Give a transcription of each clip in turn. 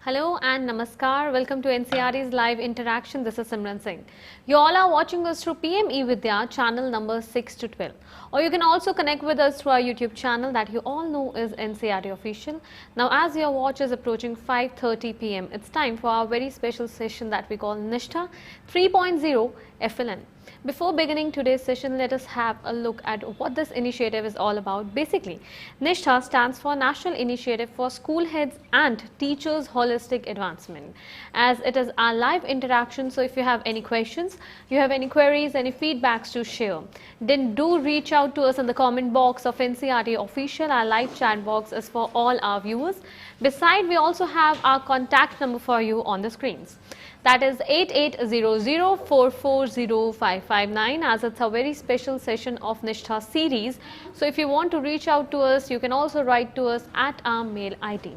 Hello and namaskar. Welcome to NCRT's live interaction. This is Simran Singh. You all are watching us through PMeVIDya channel number 6 to 12. Or you can also connect with us through our YouTube channel that you all know is NCRT Official. Now as your watch is approaching 5:30 p.m., it's time for our very special session that we call NISHTHA 3.0 FLN. Before beginning today's session, let us have a look at what this initiative is all about. Basically, NISHTHA stands for National Initiative for School Heads and Teachers Holistic Advancement, as it is our live interaction. So if you have any questions, you have any queries, any feedbacks to share, then do reach out to us in the comment box of NCRT Official. Our live chat box is for all our viewers. Besides, we also have our contact number for you on the screens. That is 8800440559, as it's a very special session of NISHTHA series. So if you want to reach out to us, you can also write to us at our mail ID.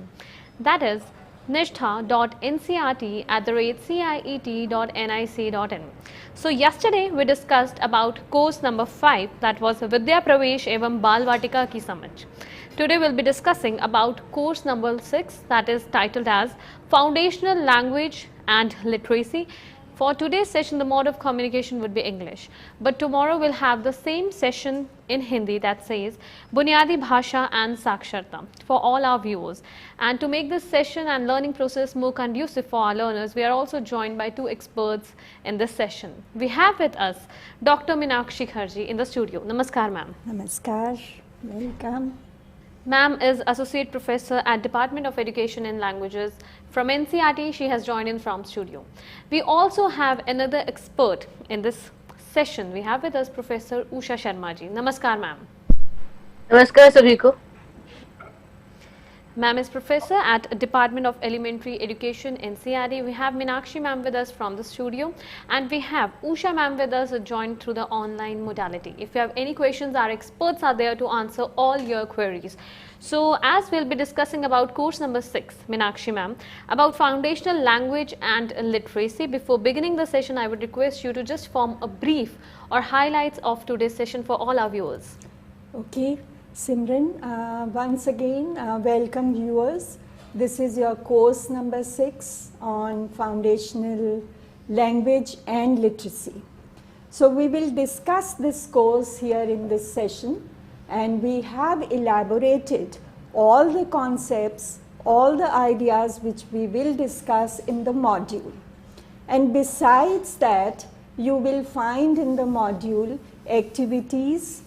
That is nishtha.ncrt@ciet.nic.in. So yesterday we discussed about course number 5, that was Vidya Pravesh evam Bal Vatika ki Samajh. Today we'll be discussing about course number 6, that is titled as Foundational Language and Literacy. For today's session, the mode of communication would be English, but tomorrow we'll have the same session in Hindi that says Bunyadi Bhasha and Saksharta for all our viewers. And to make this session and learning process more conducive for our learners, we are also joined by two experts in this session. We have with us Dr. Meenakshi Kharji in the studio. Namaskar, ma'am. Namaskar, welcome. Ma'am is Associate Professor at Department of Education and Languages from NCRT. She has joined in from studio. We also have another expert in this session. We have with us Professor Usha Sharma ji. Namaskar, ma'am. Namaskar sabhi ko. Ma'am is Professor at Department of Elementary Education, NCRT. We have Meenakshi ma'am with us from the studio, and we have Usha ma'am with us joined through the online modality. If you have any questions, our experts are there to answer all your queries. So as we'll be discussing about course number 6, Meenakshi ma'am, about foundational language and literacy. Before beginning the session, I would request you to just form a brief or highlights of today's session for all our viewers. Okay, Simran, once again, welcome viewers. This is your course number 6 on foundational language and literacy. So we will discuss this course here in this session, and we have elaborated all the concepts, all the ideas which we will discuss in the module. And besides that, you will find in the module activities.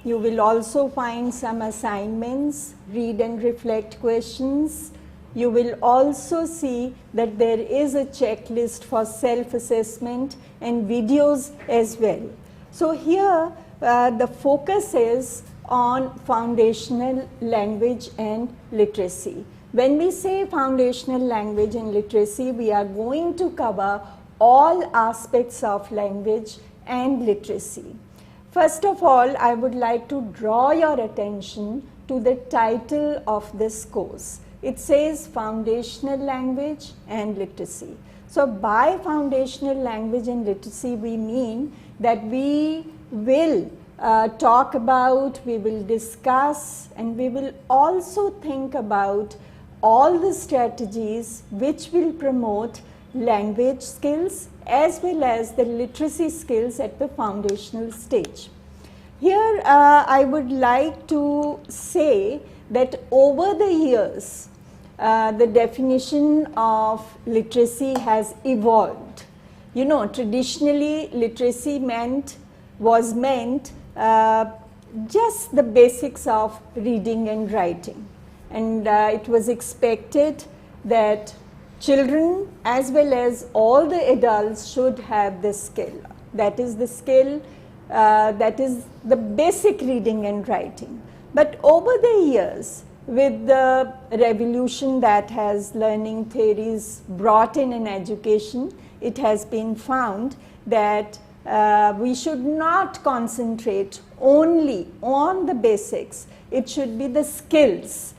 You will also find some assignments, read and reflect questions. You will also see that there is a checklist for self-assessment and videos as well. So here the focus is on foundational language and literacy. When we say foundational language and literacy, we are going to cover all aspects of language and literacy. First of all, I would like to draw your attention to the title of this course. It says Foundational Language and Literacy. So by foundational language and literacy, we mean that we will talk about, we will discuss, and we will also think about all the strategies which will promote language skills as well as the literacy skills at the foundational stage. Here I would like to say that over the years the definition of literacy has evolved. You know, traditionally literacy was meant just the basics of reading and writing, and it was expected that children as well as all the adults should have this skill. That is the skill, that is the basic reading and writing. But over the years, with the revolution that has learning theories brought in education, it has been found that we should not concentrate only on the basics. It should be the skills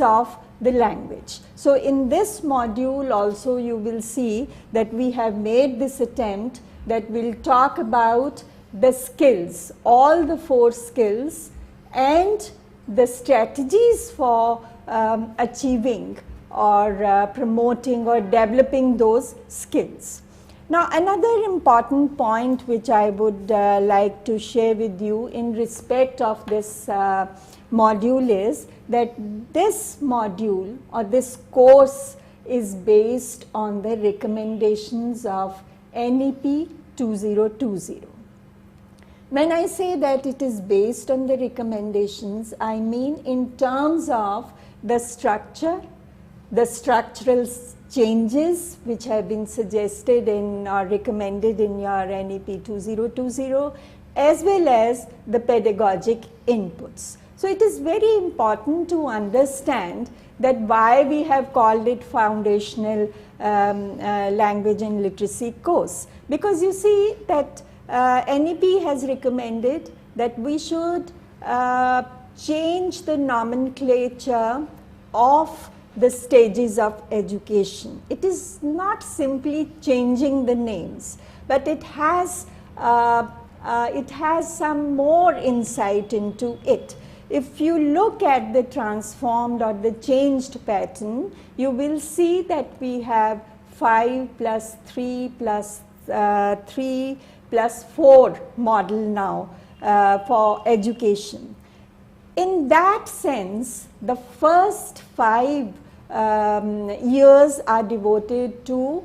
of the language. So in this module also you will see that we have made this attempt that will talk about the skills, all the 4 skills, and the strategies for achieving or promoting or developing those skills. Now, another important point which I would like to share with you in respect of this module is that this module or this course is based on the recommendations of NEP 2020. When I say that it is based on the recommendations, I mean in terms of the structure, the structural changes which have been suggested in or recommended in your NEP 2020, as well as the pedagogic inputs. So, it is very important to understand that why we have called it foundational language and literacy course, because you see that NEP has recommended that we should change the nomenclature of the stages of education. It is not simply changing the names, but it has some more insight into it. If you look at the transformed or the changed pattern, you will see that we have 5 plus 3 plus 3 plus 4 model now for education. In that sense, the first 5 years are devoted to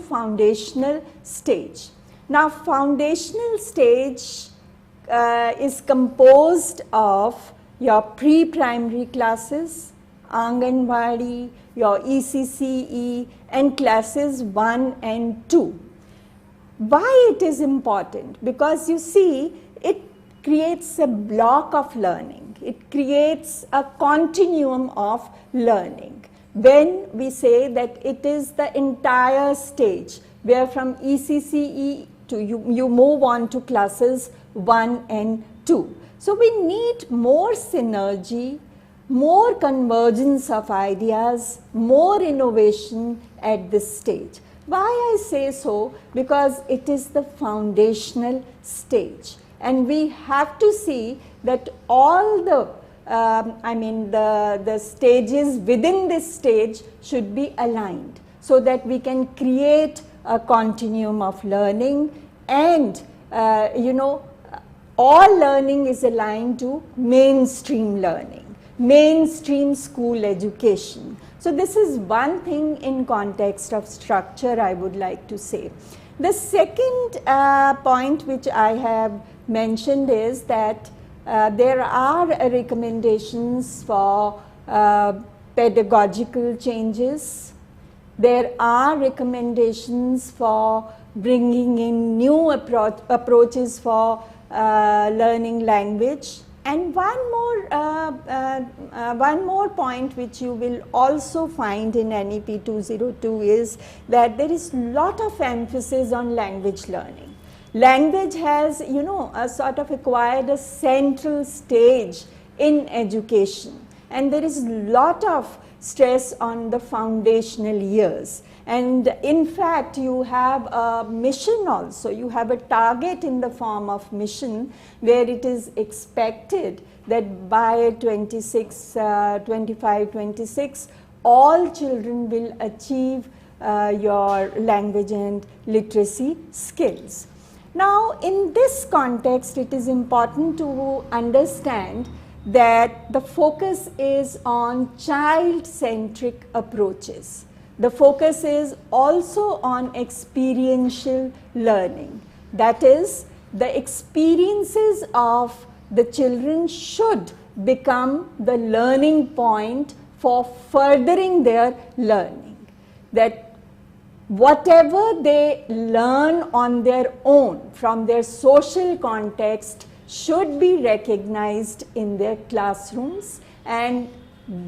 foundational stage. Now, foundational stage is composed of your pre-primary classes, Anganwadi, your ECCE and classes 1 and 2. Why it is important? Because you see, it creates a block of learning. It creates a continuum of learning. When we say that it is the entire stage, where from ECCE to you move on to classes 1 and 2. So, we need more synergy, more convergence of ideas, more innovation at this stage. Why I say so? Because it is the foundational stage, and we have to see that all the the stages within this stage should be aligned, so that we can create a continuum of learning, and all learning is aligned to mainstream learning, mainstream school education. So, this is one thing in context of structure I would like to say. The second point which I have mentioned is that there are recommendations for pedagogical changes. There are recommendations for bringing in new approaches for learning language. And one more point which you will also find in NEP 202 is that there is lot of emphasis on language learning. Language has, a sort of acquired a central stage in education, and there is lot of stress on the foundational years. And in fact, you have a mission also, you have a target in the form of mission, where it is expected that by 26, all children will achieve your language and literacy skills. Now, in this context, it is important to understand that the focus is on child-centric approaches. The focus is also on experiential learning. That is, the experiences of the children should become the learning point for furthering their learning. That whatever they learn on their own from their social context should be recognized in their classrooms, and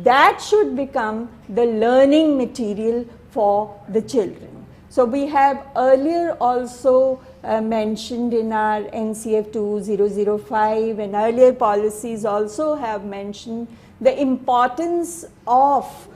that should become the learning material for the children. So, we have earlier also mentioned in our NCF 2005, and earlier policies also have mentioned the importance of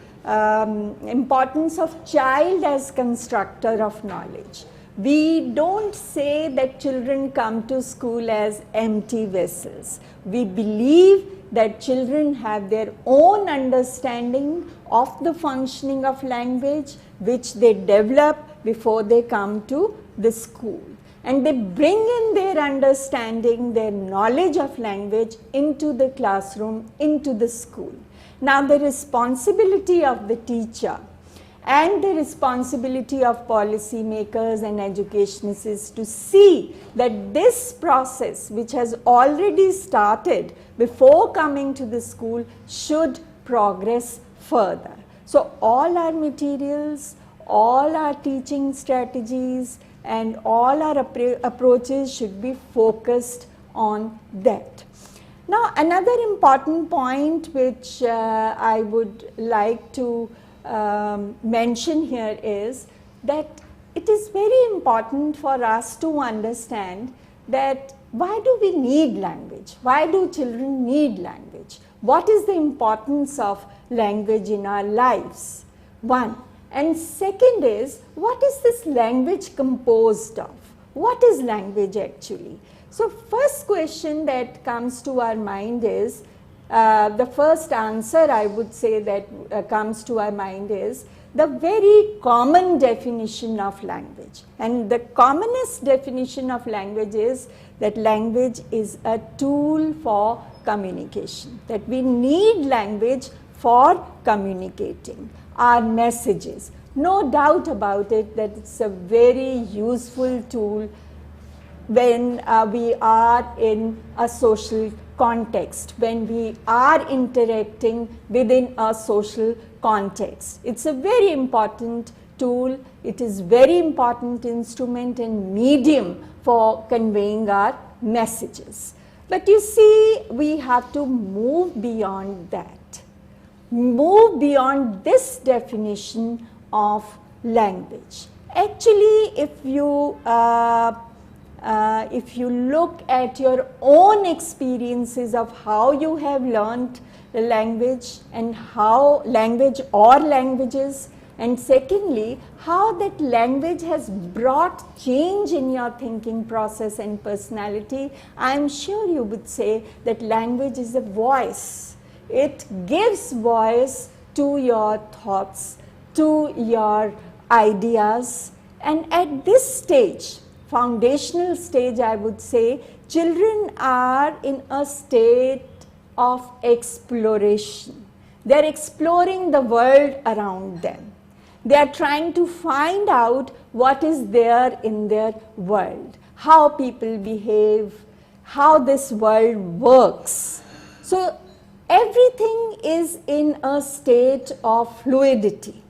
child as constructor of knowledge. We don't say that children come to school as empty vessels. We believe that children have their own understanding of the functioning of language, which they develop before they come to the school. And they bring in their understanding, their knowledge of language into the classroom, into the school. Now, the responsibility of the teacher and the responsibility of policymakers and educationists is to see that this process, which has already started before coming to the school, should progress further. So, all our materials, all our teaching strategies, and all our approaches should be focused on that. Now, another important point which I would like to mention here is that it is very important for us to understand that why do we need language? Why do children need language? What is the importance of language in our lives? One. And second is, what is this language composed of? What is language actually? So, first question that comes to our mind is, the first answer I would say that comes to our mind is the very common definition of language. And the commonest definition of language is that language is a tool for communication, that we need language for communicating our messages. No doubt about it that it's a very useful tool when we are in a social context, when we are interacting within a social context. It's a very important tool, it is very important instrument and medium for conveying our messages. But you see, we have to move beyond that. Move beyond this definition of language. Actually, if you look at your own experiences of how you have learned the language and how language or languages, and secondly, how that language has brought change in your thinking process and personality, I am sure you would say that language is a voice. It gives voice to your thoughts, to your ideas, and at this stage, foundational stage, I would say, children are in a state of exploration. They are exploring the world around them. They are trying to find out what is there in their world, how people behave, how this world works. So, everything is in a state of fluidity.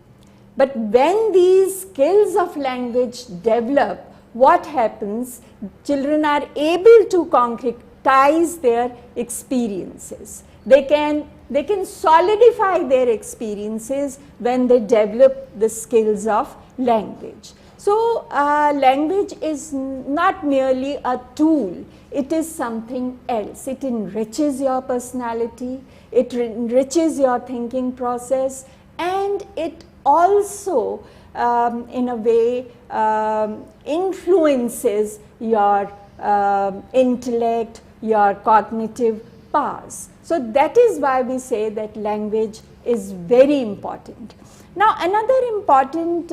But when these skills of language develop, what happens? Children are able to concretize their experiences. They can solidify their experiences when they develop the skills of language. So, language is not merely a tool, it is something else. It enriches your personality, it enriches your thinking process, and it also in a way influences your intellect, your cognitive powers. So, that is why we say that language is very important. Now, another important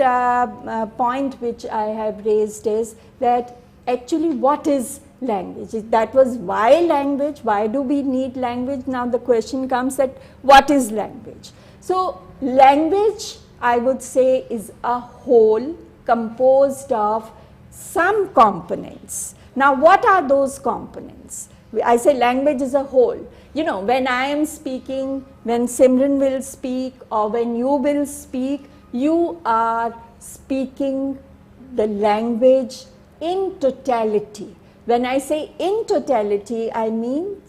point which I have raised is that actually what is language? That was why language, why do we need language? Now, the question comes that what is language? So, language, I would say, is a whole composed of some components. Now, what are those components? I say language is a whole. You know, when I am speaking, when Simran will speak, or when you will speak, you are speaking the language in totality. When I say in totality, I mean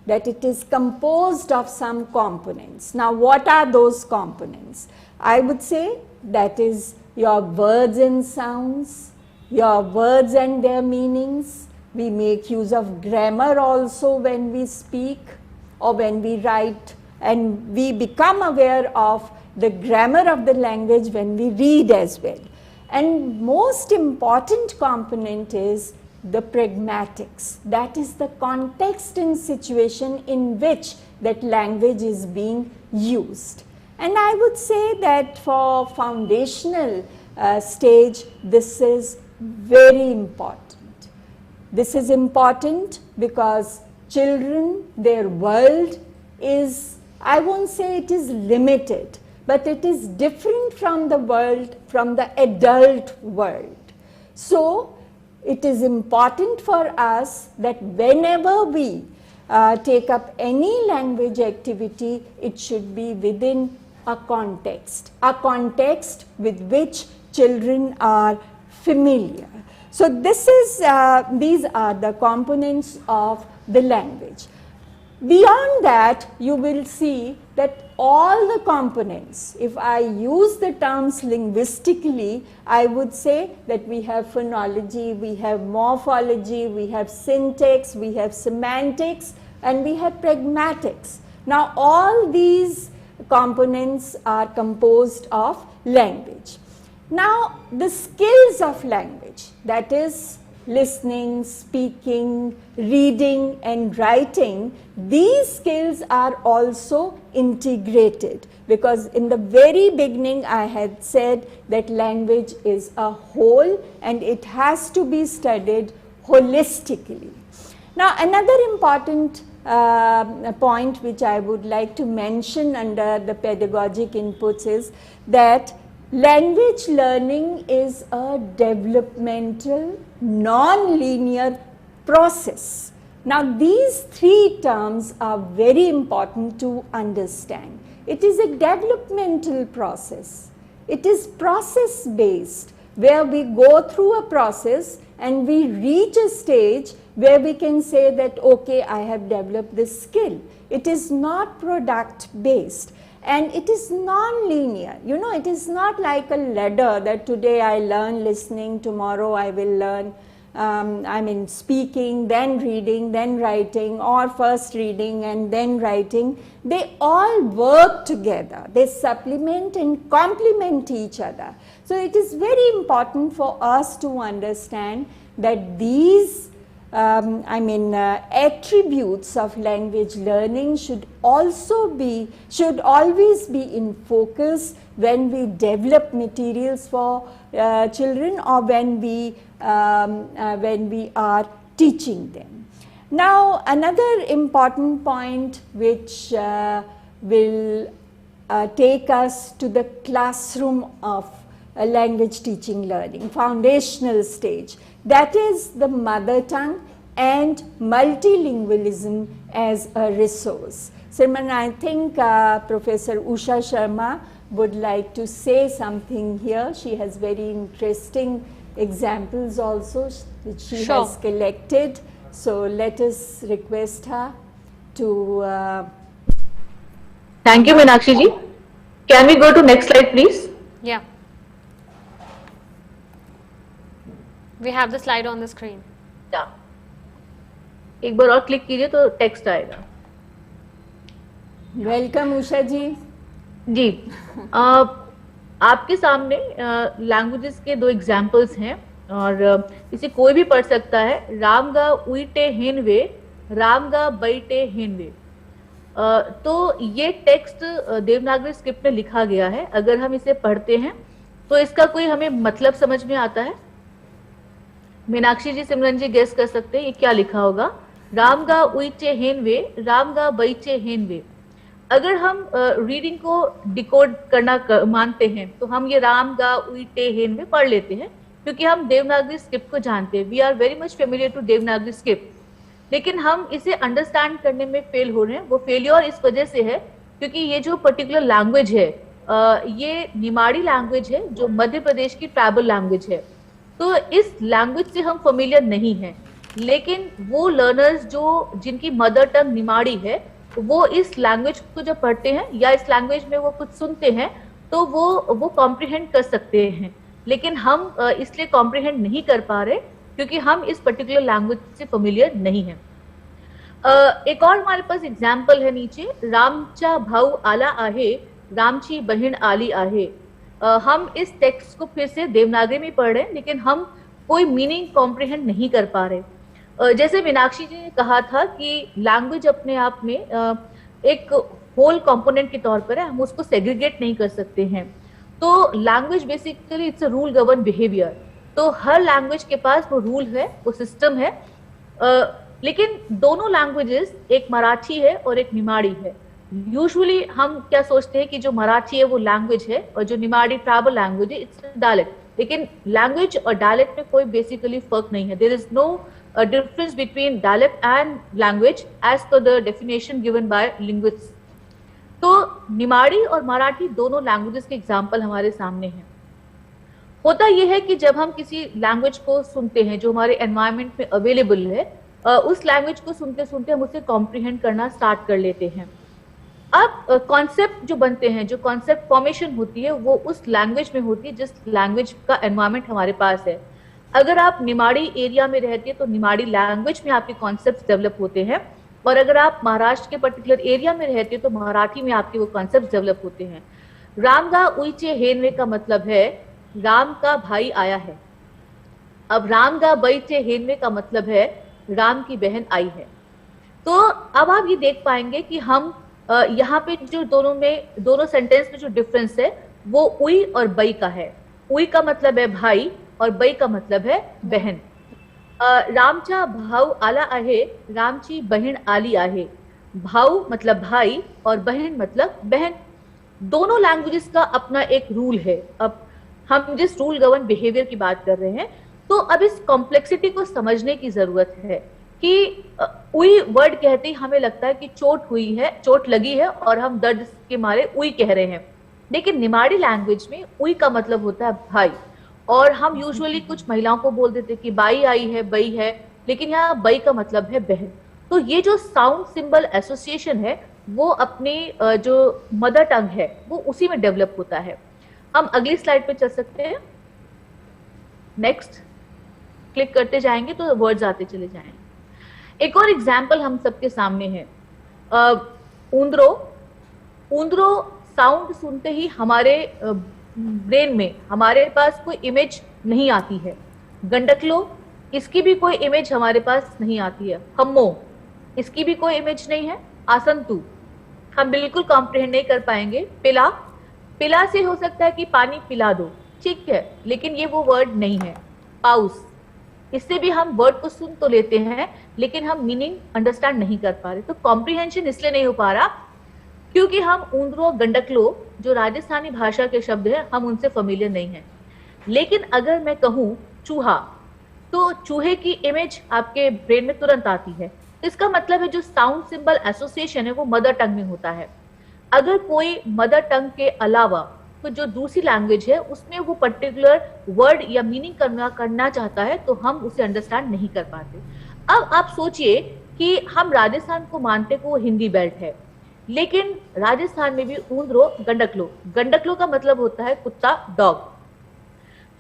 that it is composed of some components. Now, what are those components? I would say that is your words and sounds, your words and their meanings. We make use of grammar also when we speak or when we write, and we become aware of the grammar of the language when we read as well. And most important component is the pragmatics. That is the context and situation in which that language is being used. And I would say that for foundational stage, this is very important. This is important because children, their world is, I won't say it is limited, but it is different from the world, from the adult world. So, it is important for us that whenever we take up any language activity, it should be within a context with which children are familiar. So, this is, these are the components of the language. Beyond that, you will see that all the components, if I use the terms linguistically, I would say that we have phonology, we have morphology, we have syntax, we have semantics, and we have pragmatics. Now, all these components are composed of language. Now, the skills of language, that is listening, speaking, reading and writing, these skills are also integrated, because in the very beginning I had said that language is a whole and it has to be studied holistically. Now, another important point which I would like to mention under the pedagogic inputs is that language learning is a developmental, non-linear process. Now, these three terms are very important to understand. It is a developmental process. It is process based, where we go through a process and we reach a stage where we can say that, okay, I have developed this skill. It is not product based. And it is non-linear, you know, it is not like a ladder that today I learn listening, tomorrow I will learn speaking, then reading, then writing, or first reading and then writing. They all work together, they supplement and complement each other. So, it is very important for us to understand that these attributes of language learning should always be in focus when we develop materials for children or when we are teaching them. Now, another important point which will take us to the classroom of language teaching learning, foundational stage, that is the mother tongue and multilingualism as a resource. Simran, I think Professor Usha Sharma would like to say something here. She has very interesting examples also which she has collected. So, let us request her to... Thank you, Meenakshi ji. Can we go to next slide, please? Yeah. We have the slide on the screen. Yeah. एक बार और click कीजिए तो text आएगा. Welcome Usha जी. जी, आपके सामने languages के दो examples हैं और इसे कोई भी पढ़ सकता है. रामगा उइटे हिनवे, रामगा बैटे हिनवे. तो ये टेक्स्ट देवनागरी स्क्रिप्ट में लिखा गया है. अगर हम इसे पढ़ते हैं तो इसका कोई हमें मतलब समझ में आता है? मीनाक्षी जी, सिमरन जी गेस कर सकते हैं ये क्या लिखा होगा? रामगा उइचे हेनवे, रामगा बैचे हेनवे. अगर हम रीडिंग को डिकोड करना मानते हैं तो हम ये रामगा उइटे हेनवे पढ़ लेते हैं क्योंकि हम देवनागरी स्क्रिप्ट को जानते हैं. We are very much familiar to Devanagari script. लेकिन हम इसे अंडरस्टैंड करने में फेल हो रहे हैं. वो फेलियर इस वजह से है क्योंकि ये जो पर्टिकुलर लैंग्वेज है ये निमाड़ी लैंग्वेज है जो मध्य प्रदेश की ट्राइबल लैंग्वेज है. तो इस लैंग्वेज से हम फेमिलियर नहीं हैं. लेकिन वो लर्नर्स जिनकी मदर टंग निमाड़ी है वो इस लैंग्वेज को जब पढ़ते हैं या इस लैंग्वेज में वो कुछ सुनते हैं तो वो कॉम्प्रिहेंड कर सकते हैं. लेकिन हम इसलिए कॉम्प्रिहेंड नहीं कर पा रहे क्योंकि हम इस पर्टिकुलर लैंग्वेज से फेमिलियर नहीं हैं. एक और हमारे पास एग्जाम्पल है नीचे. रामचा भाऊ आला आहे, रामची बहन आली आहे. हम इस टेक्स्ट को फिर से देवनागरी में पढ़ रहे हैं लेकिन हम कोई मीनिंग कॉम्प्रिहेंड नहीं कर पा रहे। जैसे मीनाक्षी जी ने कहा था कि लैंग्वेज अपने आप में एक होल कंपोनेंट के तौर पर है, हम उसको सेग्रीगेट नहीं कर सकते हैं। तो language basically it's a rule govern behaviour. तो हर लैंग्वेज के पास वो रूल है, वो सिस्टम है। लेकिन दोनों लैंग्वेजेस, एक मराठी है और एक निमाड़ी है। यूजुअली हम क्या सोचते हैं कि जो मराठी है वो लैंग्वेज है और जो निमाड़ी ट्राइबल लैंग्वेज है इट्स डायलेक्ट। लेकिन लैंग्वेज और डायलेक्ट में कोई बेसिकली फर्क नहीं है। There is no difference between dialect and language as per the definition given by linguists. तो निमाड़ी और मराठी दोनों लैंग्वेजेस के एग्जाम्पल हमारे सामने हैं। होता यह है कि जब हम किसी लैंग्वेज को सुनते हैं जो हमारे एनवायरनमेंट में अवेलेबल है, उस लैंग्वेज को सुनते सुनते हम उसे कॉम्प्रिहेंड करना स्टार्ट कर लेते हैं। अब कॉन्सेप्ट जो बनते हैं, जो कॉन्सेप्ट फॉर्मेशन होती है, वो उस लैंग्वेज में होती है जिस लैंग्वेज का एनवायरनमेंट हमारे पास है। अगर आप निमाड़ी एरिया में रहते हैं तो निमाड़ी लैंग्वेज में आपके कॉन्सेप्ट डेवलप होते हैं, और अगर आप महाराष्ट्र के पर्टिकुलर एरिया में रहते हैं तो मराठी में आपके वो कॉन्सेप्ट डेवलप होते हैं। रामगा उइचे हेनवे का मतलब है राम का भाई आया है। अब रामगा बैचे हेनवे का मतलब है राम की बहन आई है। तो अब आप ये देख पाएंगे कि हम यहाँ पे जो दोनों सेंटेंस में जो डिफरेंस है वो उई और बई का है। उई का मतलब है भाई और बई का मतलब है बहन। रामचा भाऊ आला आहे, रामची बहन आली आहे। भाऊ मतलब भाई और बहन मतलब बहन। दोनों लैंग्वेजेस का अपना एक रूल है। अब हम जिस रूल गवर्न बिहेवियर की बात कर रहे हैं, तो अब इस कॉम्प्लेक्सिटी को समझने की जरूरत है कि उई वर्ड कहते ही हमें लगता है कि चोट हुई है, चोट लगी है और हम दर्द के मारे उई कह रहे हैं। लेकिन निमाड़ी लैंग्वेज में उई का मतलब होता है भाई, और हम यूजुअली कुछ महिलाओं को बोल देते कि बाई आई है, बई है, लेकिन यहाँ बई का मतलब है बहन। तो ये जो साउंड सिंबल एसोसिएशन है वो अपनी जो मदर टंग है वो उसी में डेवलप होता है। हम अगली स्लाइड पे चल सकते हैं। नेक्स्ट क्लिक करते जाएंगे तो वर्ड्स आते चले जाएंगे। एक और एग्जाम्पल हम सबके सामने है, ऊंद्रो। ऊंद्रो साउंड सुनते ही हमारे ब्रेन में हमारे पास कोई इमेज नहीं आती है। गंडकलो, इसकी भी कोई इमेज हमारे पास नहीं आती है। हम्मो, इसकी भी कोई इमेज नहीं है। आसंतु, हम बिल्कुल कॉम्प्रिहेंड नहीं कर पाएंगे। पिला, पिला से हो सकता है कि पानी पिला दो, ठीक है, लेकिन ये वो वर्ड नहीं है। पाउस, इससे भी हम वर्ड को सुन तो लेते हैं लेकिन हम मीनिंग अंडरस्टैंड नहीं कर पा रहे। तो कॉम्प्रिहेंशन इसलिए नहीं हो पा रहा क्योंकि हम ऊंद्रो गंडकलो जो राजस्थानी भाषा के शब्द हैं हम उनसे फेमिलियर नहीं हैं। लेकिन अगर मैं कहूँ चूहा, तो चूहे की इमेज आपके ब्रेन में तुरंत आती है। तो इसका मतलब है जो साउंड सिंबल एसोसिएशन है वो मदर टंग में होता है। अगर कोई मदर टंग के अलावा तो जो दूसरी लैंग्वेज है उसमें वो पर्टिकुलर वर्ड या मीनिंग करना चाहता है तो हम उसे अंडरस्टैंड नहीं कर पाते। अब आप सोचिए कि हम राजस्थान को मानते को हिंदी बेल्ट है, लेकिन राजस्थान में भी ऊंद्रो गंडकलो, गंडकलो का मतलब होता है कुत्ता, डॉग।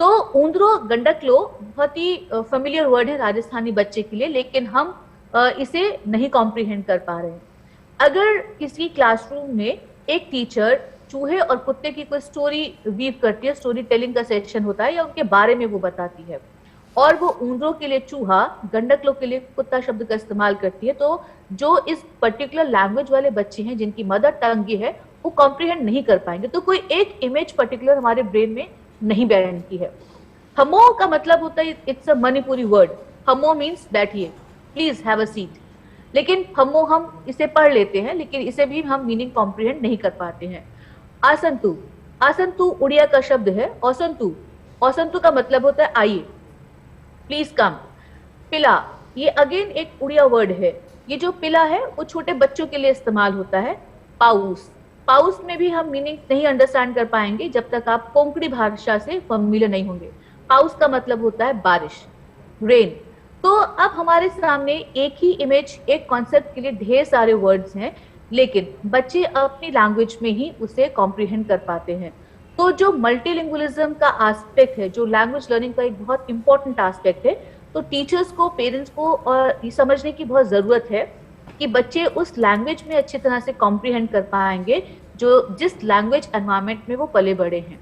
तो ऊंद्रो गंडकलो बहुत ही फेमिलियर वर्ड है राजस्थानी बच्चे के लिए, लेकिन हम इसे नहीं कॉम्प्रिहेंड कर पा रहे हैं। अगर किसी क्लासरूम में एक टीचर चूहे और कुत्ते की कोई स्टोरी वीव करती है, स्टोरी टेलिंग का सेशन होता है या उनके बारे में वो बताती है, और वो ऊंद्रो के लिए चूहा, गंडकलो के लिए कुत्ता शब्द का इस्तेमाल करती है, तो जो इस पर्टिकुलर लैंग्वेज वाले बच्चे हैं जिनकी मदर टंग ये है वो कॉम्प्रिहेंड नहीं कर पाएंगे। तो कोई एक इमेज पर्टिकुलर हमारे ब्रेन में नहीं बैठती है। हमो का मतलब होता है, इट्स अ मणिपुरी वर्ड। हमो मीन्स बैठिए, प्लीज हैव अ सीट। लेकिन हमो हम इसे पढ़ लेते हैं लेकिन इसे भी हम मीनिंग कॉम्प्रिहेंड नहीं कर पाते हैं। आसंतु, आसंतु उड़िया का शब्द है। औसंतु, औसंतु का मतलब होता है आइए, प्लीज कम। पिला, ये अगेन एक उड़िया वर्ड है। ये जो पिला है वो छोटे बच्चों के लिए इस्तेमाल होता है। पाउस, पाउस में भी हम मीनिंग नहीं अंडरस्टैंड कर पाएंगे जब तक आप कोंकणी भाषा से फैमिलियर नहीं होंगे। पाउस का मतलब होता है बारिश, रेन। तो अब हमारे सामने एक ही इमेज, एक कॉन्सेप्ट के लिए ढेर सारे वर्ड्स हैं, लेकिन बच्चे अपनी लैंग्वेज में ही उसे कॉम्प्रिहेंड कर पाते हैं। तो जो मल्टीलिंगुअलिज्म का एस्पेक्ट है, जो लैंग्वेज लर्निंग का एक बहुत इंपॉर्टेंट एस्पेक्ट है, तो टीचर्स को, पेरेंट्स को ये समझने की बहुत जरूरत है कि बच्चे उस लैंग्वेज में अच्छी तरह से कॉम्प्रिहेंड कर पाएंगे जो जिस लैंग्वेज एनवायरनमेंट में वो पले बड़े हैं।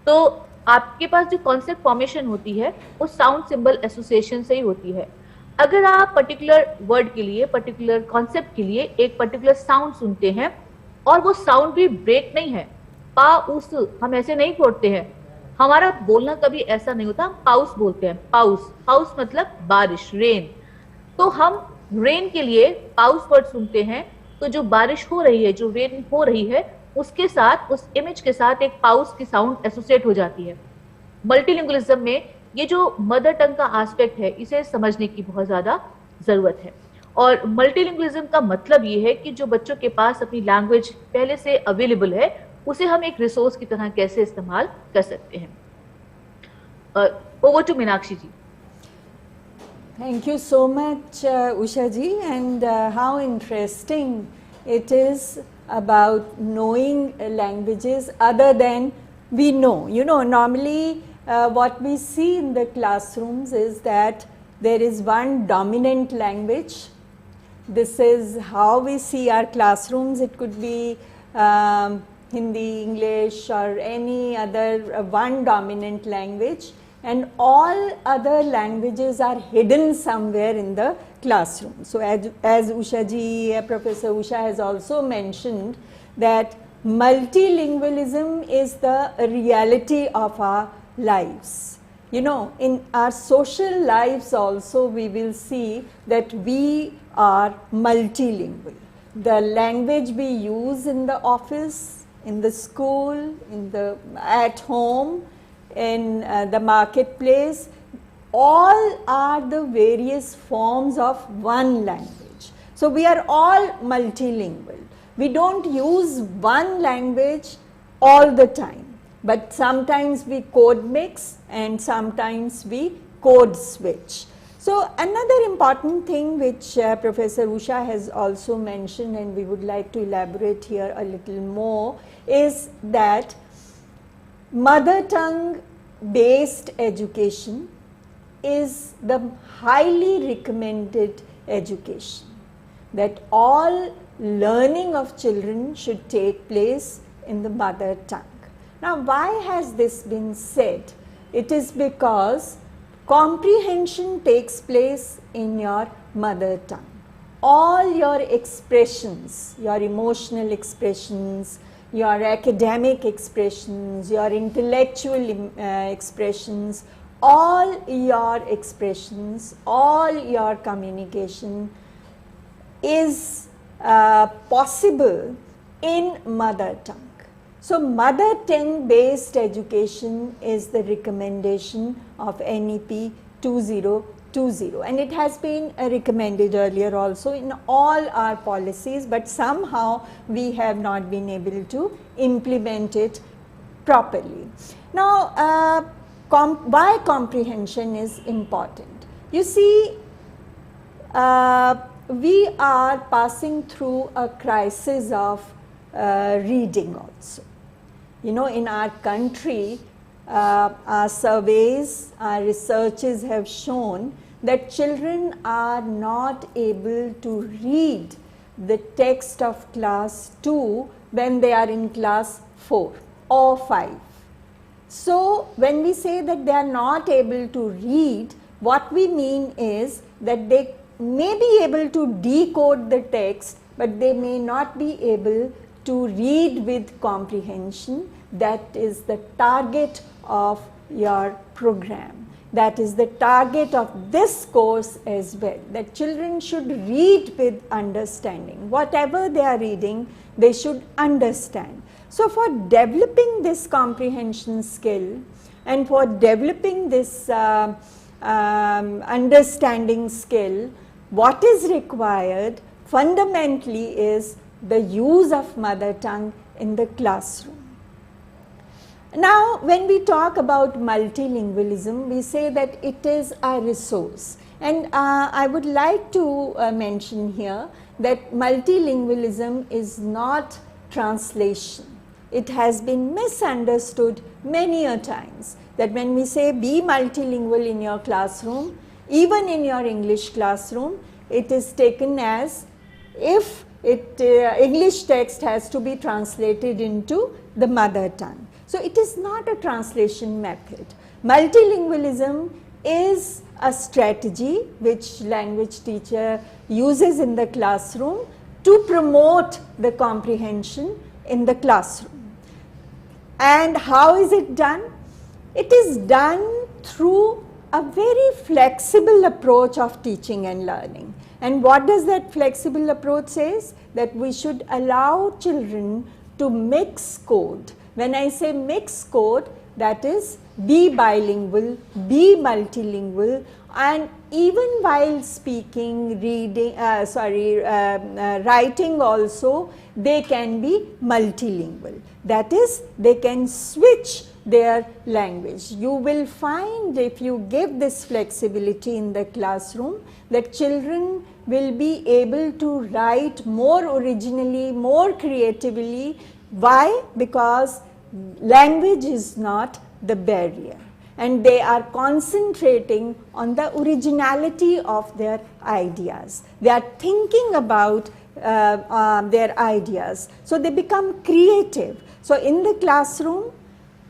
तो आपके पास जो कॉन्सेप्ट फॉर्मेशन होती है वो साउंड सिंबल एसोसिएशन से ही होती है। अगर आप पर्टिकुलर वर्ड के लिए, पर्टिकुलर कॉन्सेप्ट के लिए एक पर्टिकुलर साउंड सुनते हैं और वो साउंड भी ब्रेक नहीं है, पा उस हम ऐसे नहीं छोड़ते हैं, हमारा बोलना कभी ऐसा नहीं होता, हम पाउस बोलते हैं, पाउस, पाउस मतलब बारिश, रेन। तो हम रेन के लिए पाउस वर्ड सुनते हैं, तो जो बारिश हो रही है, जो रेन हो रही है, उसके साथ, उस इमेज के साथ एक पाउस की साउंड एसोसिएट हो जाती है। मल्टीलिंगुअलिज्म में ये जो मदर टंग का एस्पेक्ट है, इसे समझने की बहुत ज्यादा जरूरत है। और मल्टीलिंगुअलिज्म का मतलब ये है कि जो बच्चों के पास अपनी लैंग्वेज पहले से अवेलेबल है, उसे हम एक रिसोर्स की तरह कैसे इस्तेमाल कर सकते हैं। Over to Meenakshi ji. Thank you so much, Usha ji, and how interesting it is about knowing languages other than we know. You know, normally what we see in the classrooms is that there is one dominant language. This is how we see our classrooms. It could be Hindi, English, or any other one dominant language, and all other languages are hidden somewhere in the classroom. So as Usha ji, Professor Usha has also mentioned that multilingualism is the reality of our lives. You know, in our social lives also we will see that we are multilingual. The language we use in the office, in the school, at home, in the marketplace, all are the various forms of one language. So we are all multilingual. We don't use one language all the time, but sometimes we code mix and sometimes we code switch. So another important thing which Professor Usha has also mentioned, and we would like to elaborate here a little more, is that mother tongue based education is the highly recommended education, that all learning of children should take place in the mother tongue. Now why has this been said? It is because comprehension takes place in your mother tongue. All your expressions, your emotional expressions, your academic expressions, your intellectual expressions, all your expressions, all your communication is possible in mother tongue. So mother tongue based education is the recommendation of NEP 2020, and it has been recommended earlier also in all our policies, but somehow we have not been able to implement it properly. Now why comprehension is important? You see, we are passing through a crisis of reading also. You know, in our country, our surveys, our researches have shown that children are not able to read the text of class 2 when they are in class 4 or 5. So when we say that they are not able to read, what we mean is that they may be able to decode the text, but they may not be able to read with comprehension. That is the target of your program. That is the target of this course as well, that children should read with understanding. Whatever they are reading, they should understand. So for developing this comprehension skill and for developing this understanding skill, what is required fundamentally is the use of mother tongue in the classroom. Now when we talk about multilingualism, we say that it is a resource, and I would like to mention here that multilingualism is not translation. It has been misunderstood many a times, that when we say be multilingual in your classroom, even in your English classroom, it is taken as if English text has to be translated into the mother tongue. So it is not a translation method. Multilingualism is a strategy which language teacher uses in the classroom to promote the comprehension in the classroom. And how is it done? It is done through a very flexible approach of teaching and learning. And what does that flexible approach says? That we should allow children to mix code. When I say mix code, that is be bilingual, be multilingual, and even while speaking, reading, writing also, they can be multilingual. That is, they can switch their language. You will find, if you give this flexibility in the classroom, that children will be able to write more originally, more creatively. Why? Because language is not the barrier, and they are concentrating on the originality of their ideas. They are thinking about their ideas, so they become creative. So in the classroom,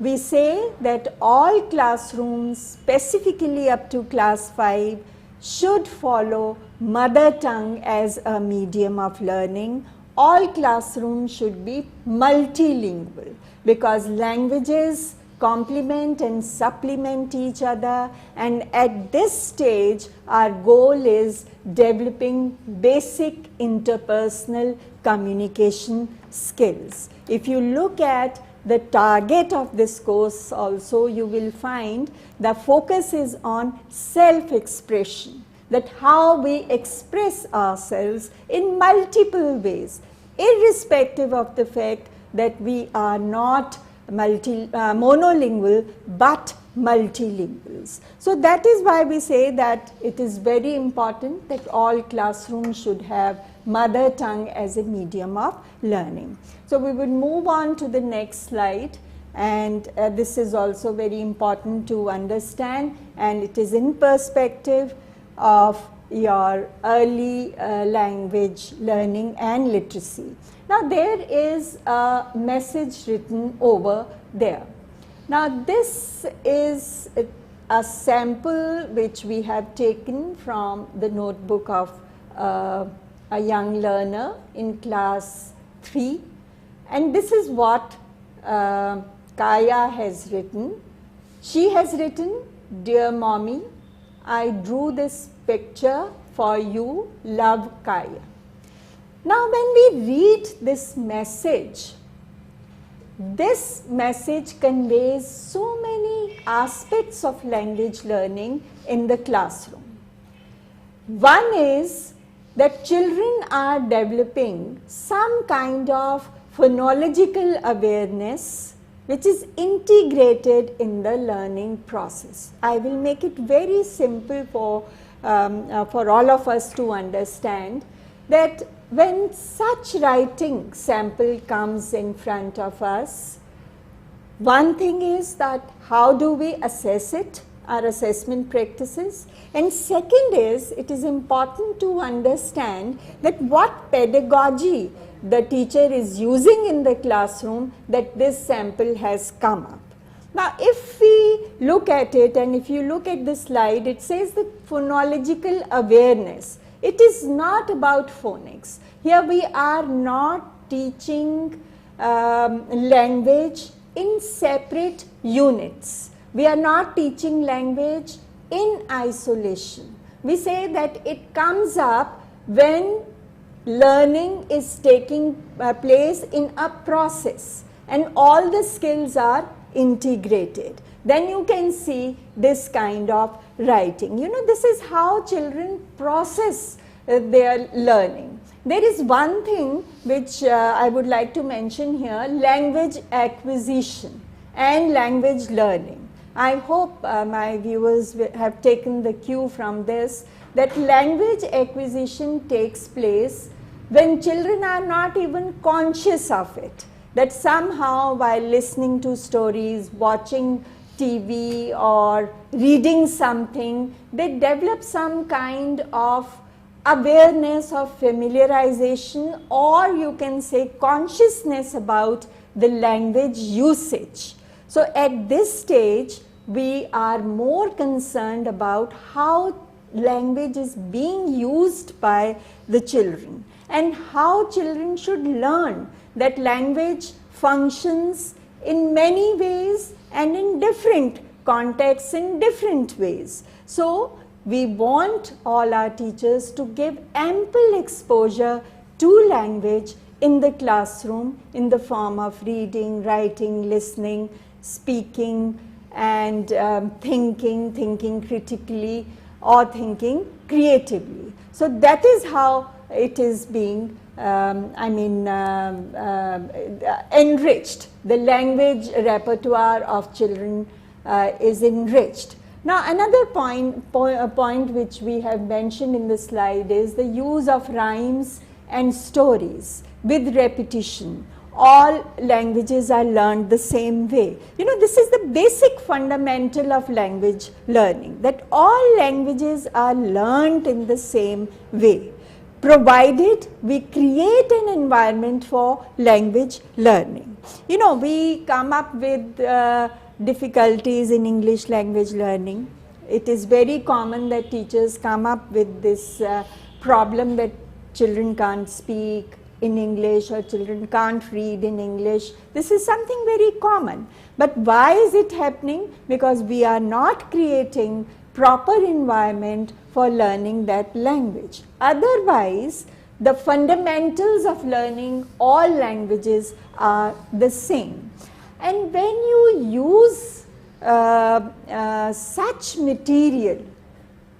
we say that all classrooms, specifically up to class 5, should follow mother tongue as a medium of learning. All classrooms should be multilingual, because languages complement and supplement each other, and at this stage our goal is developing basic interpersonal communication skills. If you look at the target of this course also, you will find the focus is on self-expression, that how we express ourselves in multiple ways, irrespective of the fact that we are not monolingual but multilinguals. So that is why we say that it is very important that all classrooms should have mother tongue as a medium of learning. So we will move on to the next slide, and this is also very important to understand, and it is in perspective of your early language learning and literacy. Now there is a message written over there. Now this is a sample which we have taken from the notebook of a young learner in class 3, and this is what Kaya has written. She has written, "Dear Mommy, I drew this picture for you, love, Kaya." Now when we read this message conveys so many aspects of language learning in the classroom. One is that children are developing some kind of phonological awareness which is integrated in the learning process. I will make it very simple for all of us to understand that when such writing sample comes in front of us, one thing is that how do we assess it, our assessment practices, and second is it is important to understand that what pedagogy the teacher is using in the classroom that this sample has come up. Now if we look at it, and if you look at the slide, it says that phonological awareness. It is not about phonics. Here we are not teaching language in separate units. We are not teaching language in isolation. We say that it comes up when learning is taking place in a process and all the skills are integrated. Then you can see this kind of writing. You know, this is how children process their learning. There is one thing which I would like to mention here, language acquisition and language learning. I hope my viewers have taken the cue from this, that language acquisition takes place when children are not even conscious of it, that somehow while listening to stories, watching TV or reading something, they develop some kind of awareness of familiarization, or you can say consciousness about the language usage. So at this stage, we are more concerned about how language is being used by the children and how children should learn that language functions in many ways and in different contexts in different ways. So we want all our teachers to give ample exposure to language in the classroom in the form of reading, writing, listening, speaking, and thinking critically or thinking creatively. So that is how it is being enriched. The language repertoire of children is enriched. Now another point which we have mentioned in the slide is the use of rhymes and stories with repetition. All languages are learned the same way. You know, this is the basic fundamental of language learning, that all languages are learned in the same way, provided we create an environment for language learning. You know, we come up with difficulties in English language learning. It is very common that teachers come up with this problem that children can't speak in English or children can't read in English. This is something very common. But why is it happening? Because we are not creating proper environment for learning that language. Otherwise, the fundamentals of learning all languages are the same. And when you use such material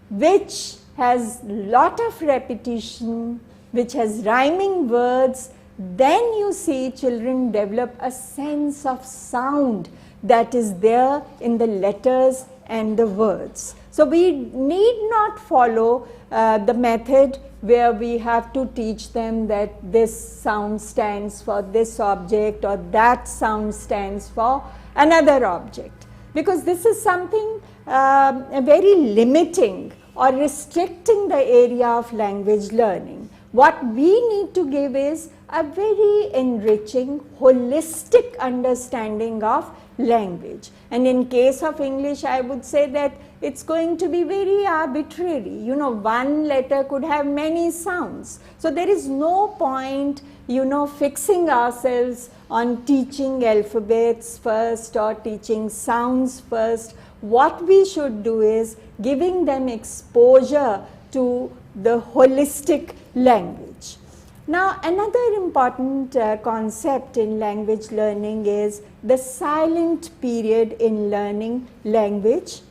which has lot of repetition, which has rhyming words, then you see children develop a sense of sound that is there in the letters and the words. So we need not follow the method where we have to teach them that this sound stands for this object or that sound stands for another object, because this is something very limiting or restricting the area of language learning. What we need to give is a very enriching, holistic understanding of language. And in case of English, I would say that it's going to be very arbitrary. You know, one letter could have many sounds. So there is no point, you know, fixing ourselves on teaching alphabets first or teaching sounds first. What we should do is giving them exposure to the holistic language. Now another important concept in language learning is the silent period in learning language,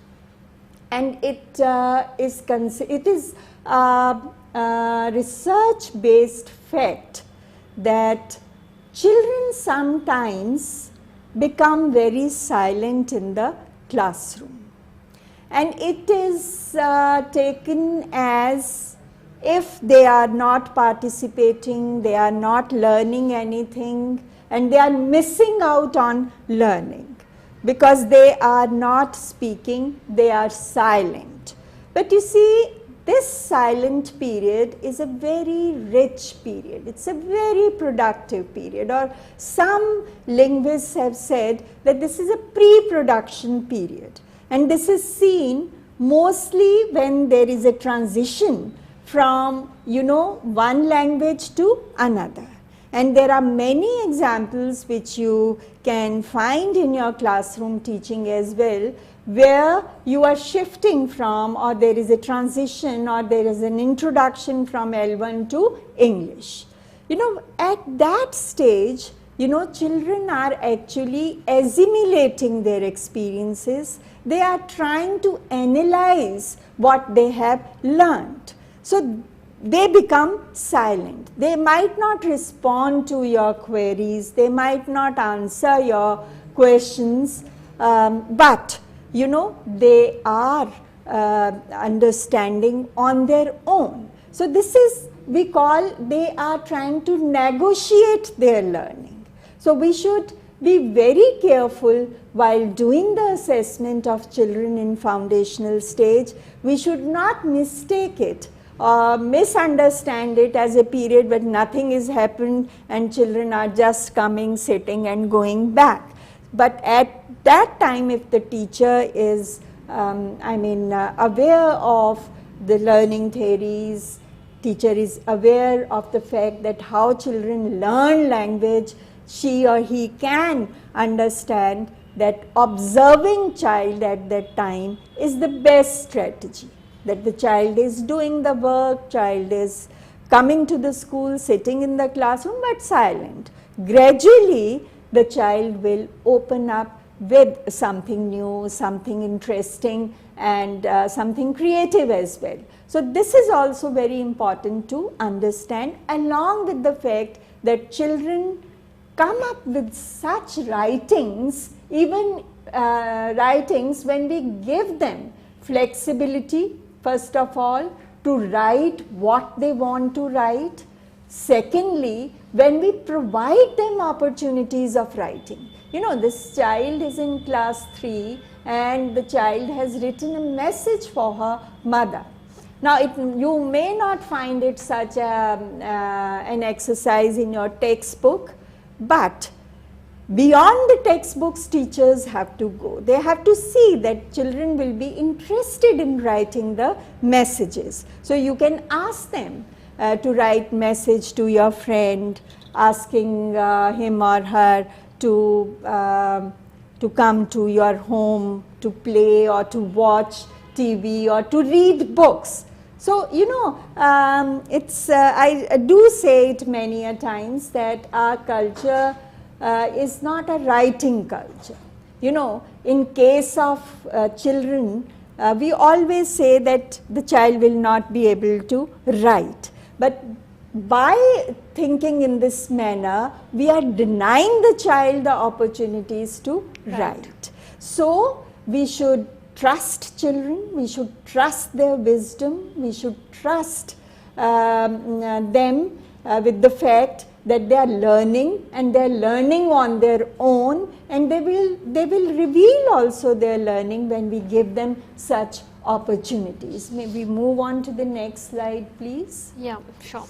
and it is a research based fact that children sometimes become very silent in the classroom, and it is taken as if they are not participating, they are not learning anything, and they are missing out on learning because they are not speaking, they are silent. But you see, this silent period is a very rich period, it's a very productive period, or some linguists have said that this is a pre-production period, and this is seen mostly when there is a transition from, you know, one language to another. And there are many examples which you can find in your classroom teaching as well, where you are shifting from, or there is a transition, or there is an introduction from L1 to English. You know, at that stage, you know, children are actually assimilating their experiences. They are trying to analyze what they have learned. So they become silent. They might not respond to your queries, they might not answer your questions, but you know, they are understanding on their own. So this is, we call, they are trying to negotiate their learning. So we should be very careful while doing the assessment of children in foundational stage. We should not mistake it, misunderstand it as a period where nothing is happened and children are just coming, sitting and going back. But at that time, if the teacher is aware of the learning theories, teacher is aware of the fact that how children learn language, she or he can understand that observing child at that time is the best strategy, that the child is doing the work, child is coming to the school, sitting in the classroom but silent. Gradually the child will open up with something new, something interesting, and something creative as well. So this is also very important to understand, along with the fact that children come up with such writings, even writings when we give them flexibility, first of all, to write what they want to write. Secondly, when we provide them opportunities of writing. You know, this child is in class 3 and the child has written a message for her mother. Now, you may not find it such an exercise in your textbook, but beyond the textbooks, teachers have to go. They have to see that children will be interested in writing the messages. So you can ask them to write message to your friend, asking him or her to come to your home to play or to watch TV or to read books. So, you know, I do say it many a times that our culture is not a writing culture. You know, in case of children, we always say that the child will not be able to write. But by thinking in this manner, we are denying the child the opportunities to write. So, we should trust children, we should trust their wisdom, we should trust them with the fact that they are learning, and they are learning on their own, and they will reveal also their learning when we give them such opportunities. May we move on to the next slide, please? Yeah, sure.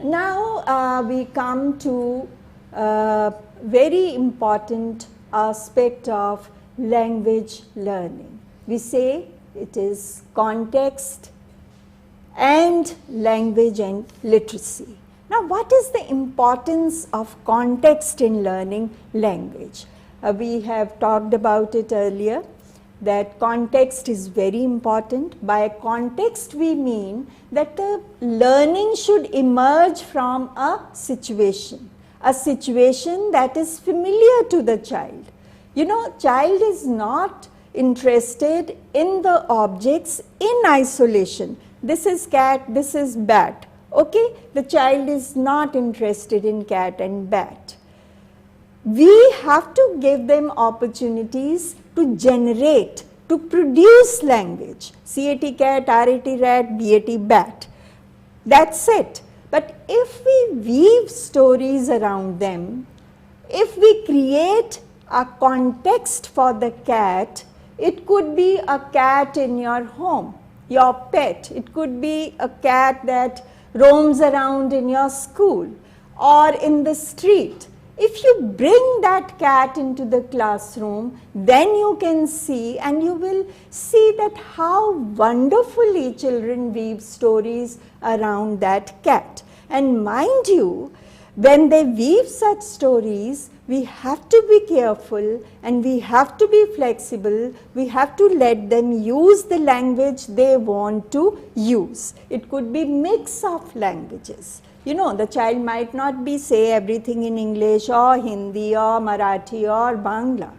Now we come to a very important aspect of language learning. We say it is context and language and literacy. Now, what is the importance of context in learning language? We have talked about it earlier, that context is very important. By context, we mean that the learning should emerge from a situation that is familiar to the child. You know, child is not interested in the objects in isolation. This is cat, this is bat. Okay, the child is not interested in cat and bat. We have to give them opportunities to generate, to produce language. CAT cat, RAT rat, BAT bat. That's it. But if we weave stories around them, if we create a context for the cat, it could be a cat in your home, your pet. It could be a cat that roams around in your school or in the street. If you bring that cat into the classroom, then you can see, and you will see that how wonderfully children weave stories around that cat. And mind you, when they weave such stories, we have to be careful and we have to be flexible. We have to let them use the language they want to use. It could be mix of languages. You know, the child might not be say everything in English or Hindi or Marathi or Bangla,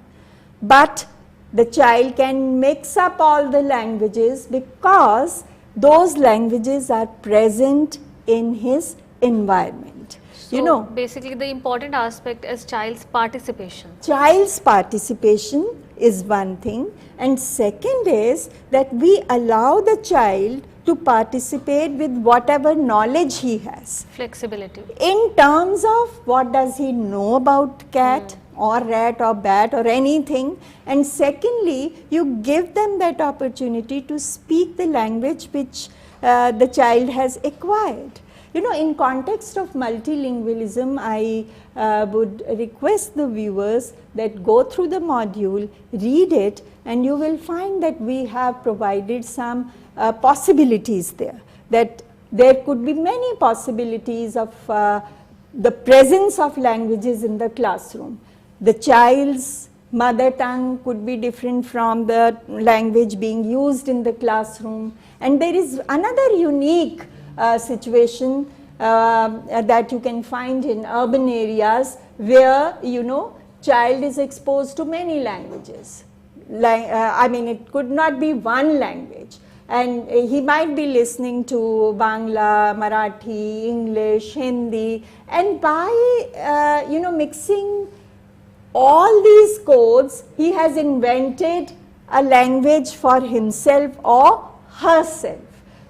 but the child can mix up all the languages because those languages are present in his environment. So you know, basically the important aspect is child's participation. Child's participation is one thing, and second is that we allow the child to participate with whatever knowledge he has. Flexibility. In terms of what does he know about cat or rat or bat or anything, and secondly, you give them that opportunity to speak the language which the child has acquired. You know, in context of multilingualism, I would request the viewers that go through the module, read it, and you will find that we have provided some possibilities there, that there could be many possibilities of the presence of languages in the classroom. The child's mother tongue could be different from the language being used in the classroom, and there is another unique situation that you can find in urban areas where, you know, child is exposed to many languages. I mean, it could not be one language, and he might be listening to Bangla, Marathi, English, Hindi, and by you know, mixing all these codes, he has invented a language for himself or herself.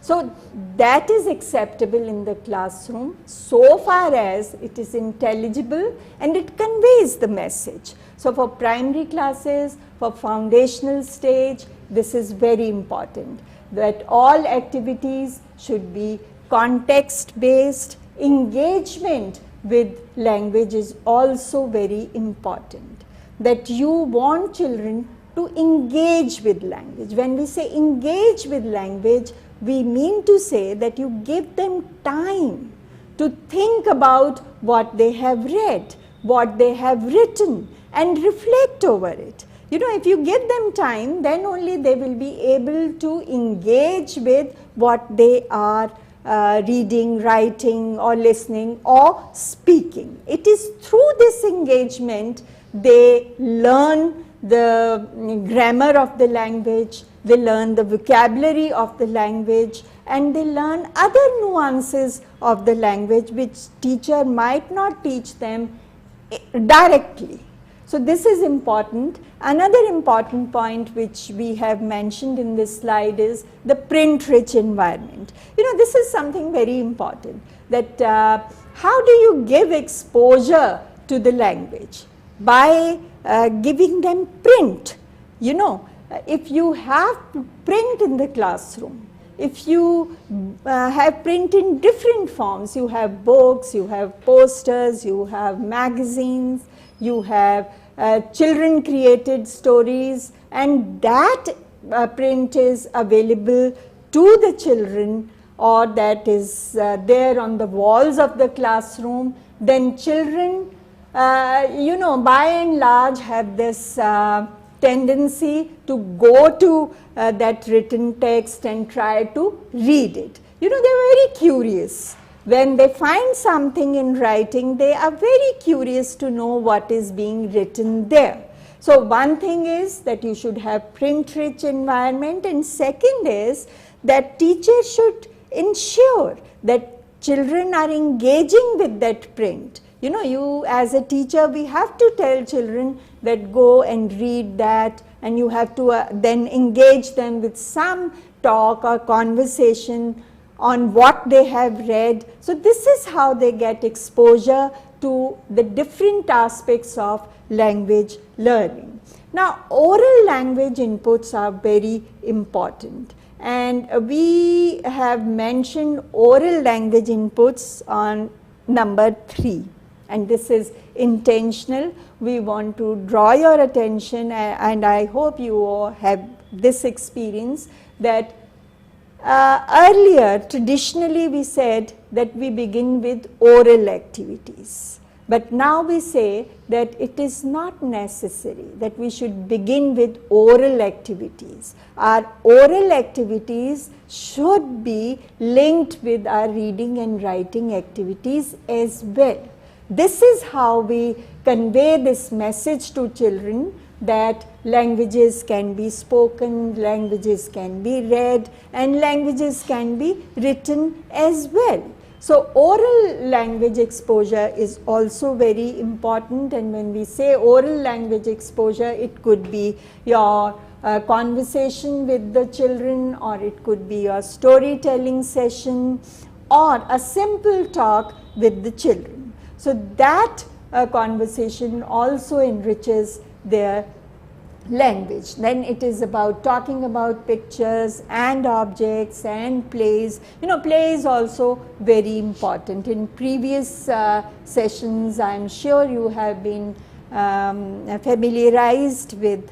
So that is acceptable in the classroom so far as it is intelligible and it conveys the message. So for primary classes, for foundational stage, this is very important, that all activities should be context based. Engagement with language is also very important, that you want children to engage with language. When we say engage with language, we mean to say that you give them time to think about what they have read, what they have written, and reflect over it. You know, if you give them time, then only they will be able to engage with what they are reading, writing, or listening, or speaking. It is through this engagement they learn the grammar of the language, they learn the vocabulary of the language, and they learn other nuances of the language which teacher might not teach them directly. So this is important. Another important point which we have mentioned in this slide is the print rich environment. You know, this is something very important, that how do you give exposure to the language? By giving them print. You know, if you have print in the classroom, if you have print in different forms, you have books, you have posters, you have magazines, you have children created stories, and that print is available to the children, or that is there on the walls of the classroom, then children you know, by and large have this tendency to go to that written text and try to read it. You know, they are very curious. When they find something in writing, they are very curious to know what is being written there. So one thing is that you should have print rich environment, and second is that teachers should ensure that children are engaging with that print. You know, you as a teacher, we have to tell children that go and read that, and you have to then engage them with some talk or conversation on what they have read. So this is how they get exposure to the different aspects of language learning. Now, oral language inputs are very important, and we have mentioned oral language inputs on number 3. And this is intentional. We want to draw your attention, and I hope you all have this experience, that earlier traditionally we said that we begin with oral activities, but now we say that it is not necessary that we should begin with oral activities. Our oral activities should be linked with our reading and writing activities as well. This is how we convey this message to children, that languages can be spoken, languages can be read, and languages can be written as well. So oral language exposure is also very important, and when we say oral language exposure, it could be your conversation with the children, or it could be your storytelling session, or a simple talk with the children. So that conversation also enriches their language. Then it is about talking about pictures and objects and plays. You know, play is also very important. In previous sessions, I am sure you have been familiarized with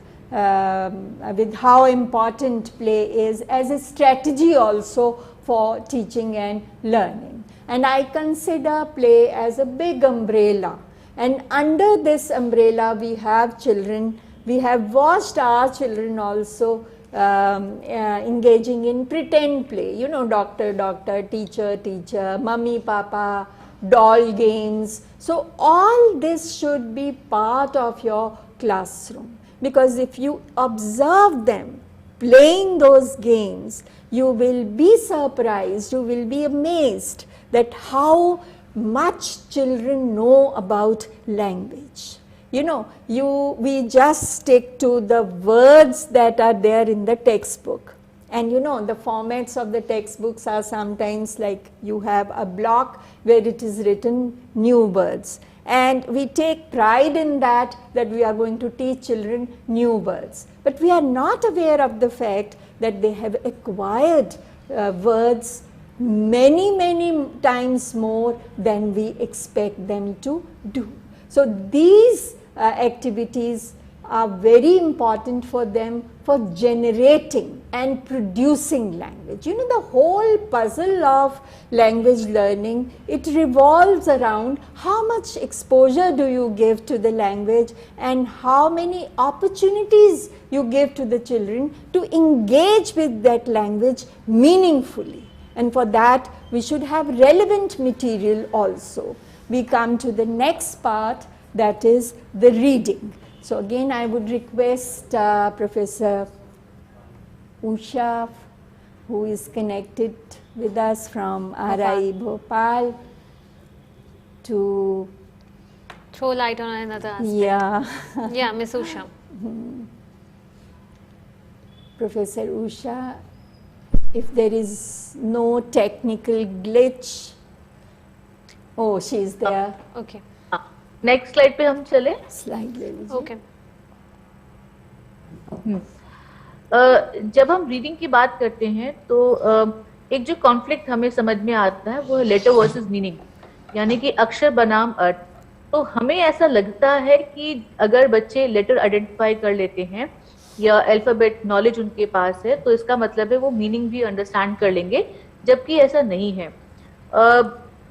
how important play is as a strategy also for teaching and learning. And I consider play as a big umbrella, and under this umbrella we have children. We have watched our children also engaging in pretend play, you know, doctor, doctor, teacher, teacher, mummy, papa, doll games. So all this should be part of your classroom, because if you observe them playing those games, you will be surprised, you will be amazed that how much children know about language. You know, we just stick to the words that are there in the textbook. And you know, the formats of the textbooks are sometimes like you have a block where it is written new words. And we take pride in that we are going to teach children new words. But we are not aware of the fact that they have acquired words many times more than we expect them to do. So these activities are very important for them for generating and producing language. You know, the whole puzzle of language learning, it revolves around how much exposure do you give to the language and how many opportunities you give to the children to engage with that language meaningfully. And for that, we should have relevant material also. We come to the next part, that is the reading. So again, I would request Professor Usha, who is connected with us from RI Bhopal, to throw light on another aspect. Yeah. Yeah, Miss Usha. Professor Usha, if there is no technical glitch, oh, she is there. Okay. Next slide पे हम चले. Slide ले लीजिए. Okay. जब हम reading की बात करते हैं तो एक जो कॉन्फ्लिक्ट हमें समझ में आता है वो है लेटर वर्सेस मीनिंग, यानी कि अक्षर बनाम अर्थ. तो हमें ऐसा लगता है कि अगर बच्चे लेटर आइडेंटिफाई कर लेते हैं या अल्फाबेट नॉलेज उनके पास है तो इसका मतलब है वो मीनिंग भी अंडरस्टैंड कर लेंगे, जबकि ऐसा नहीं है.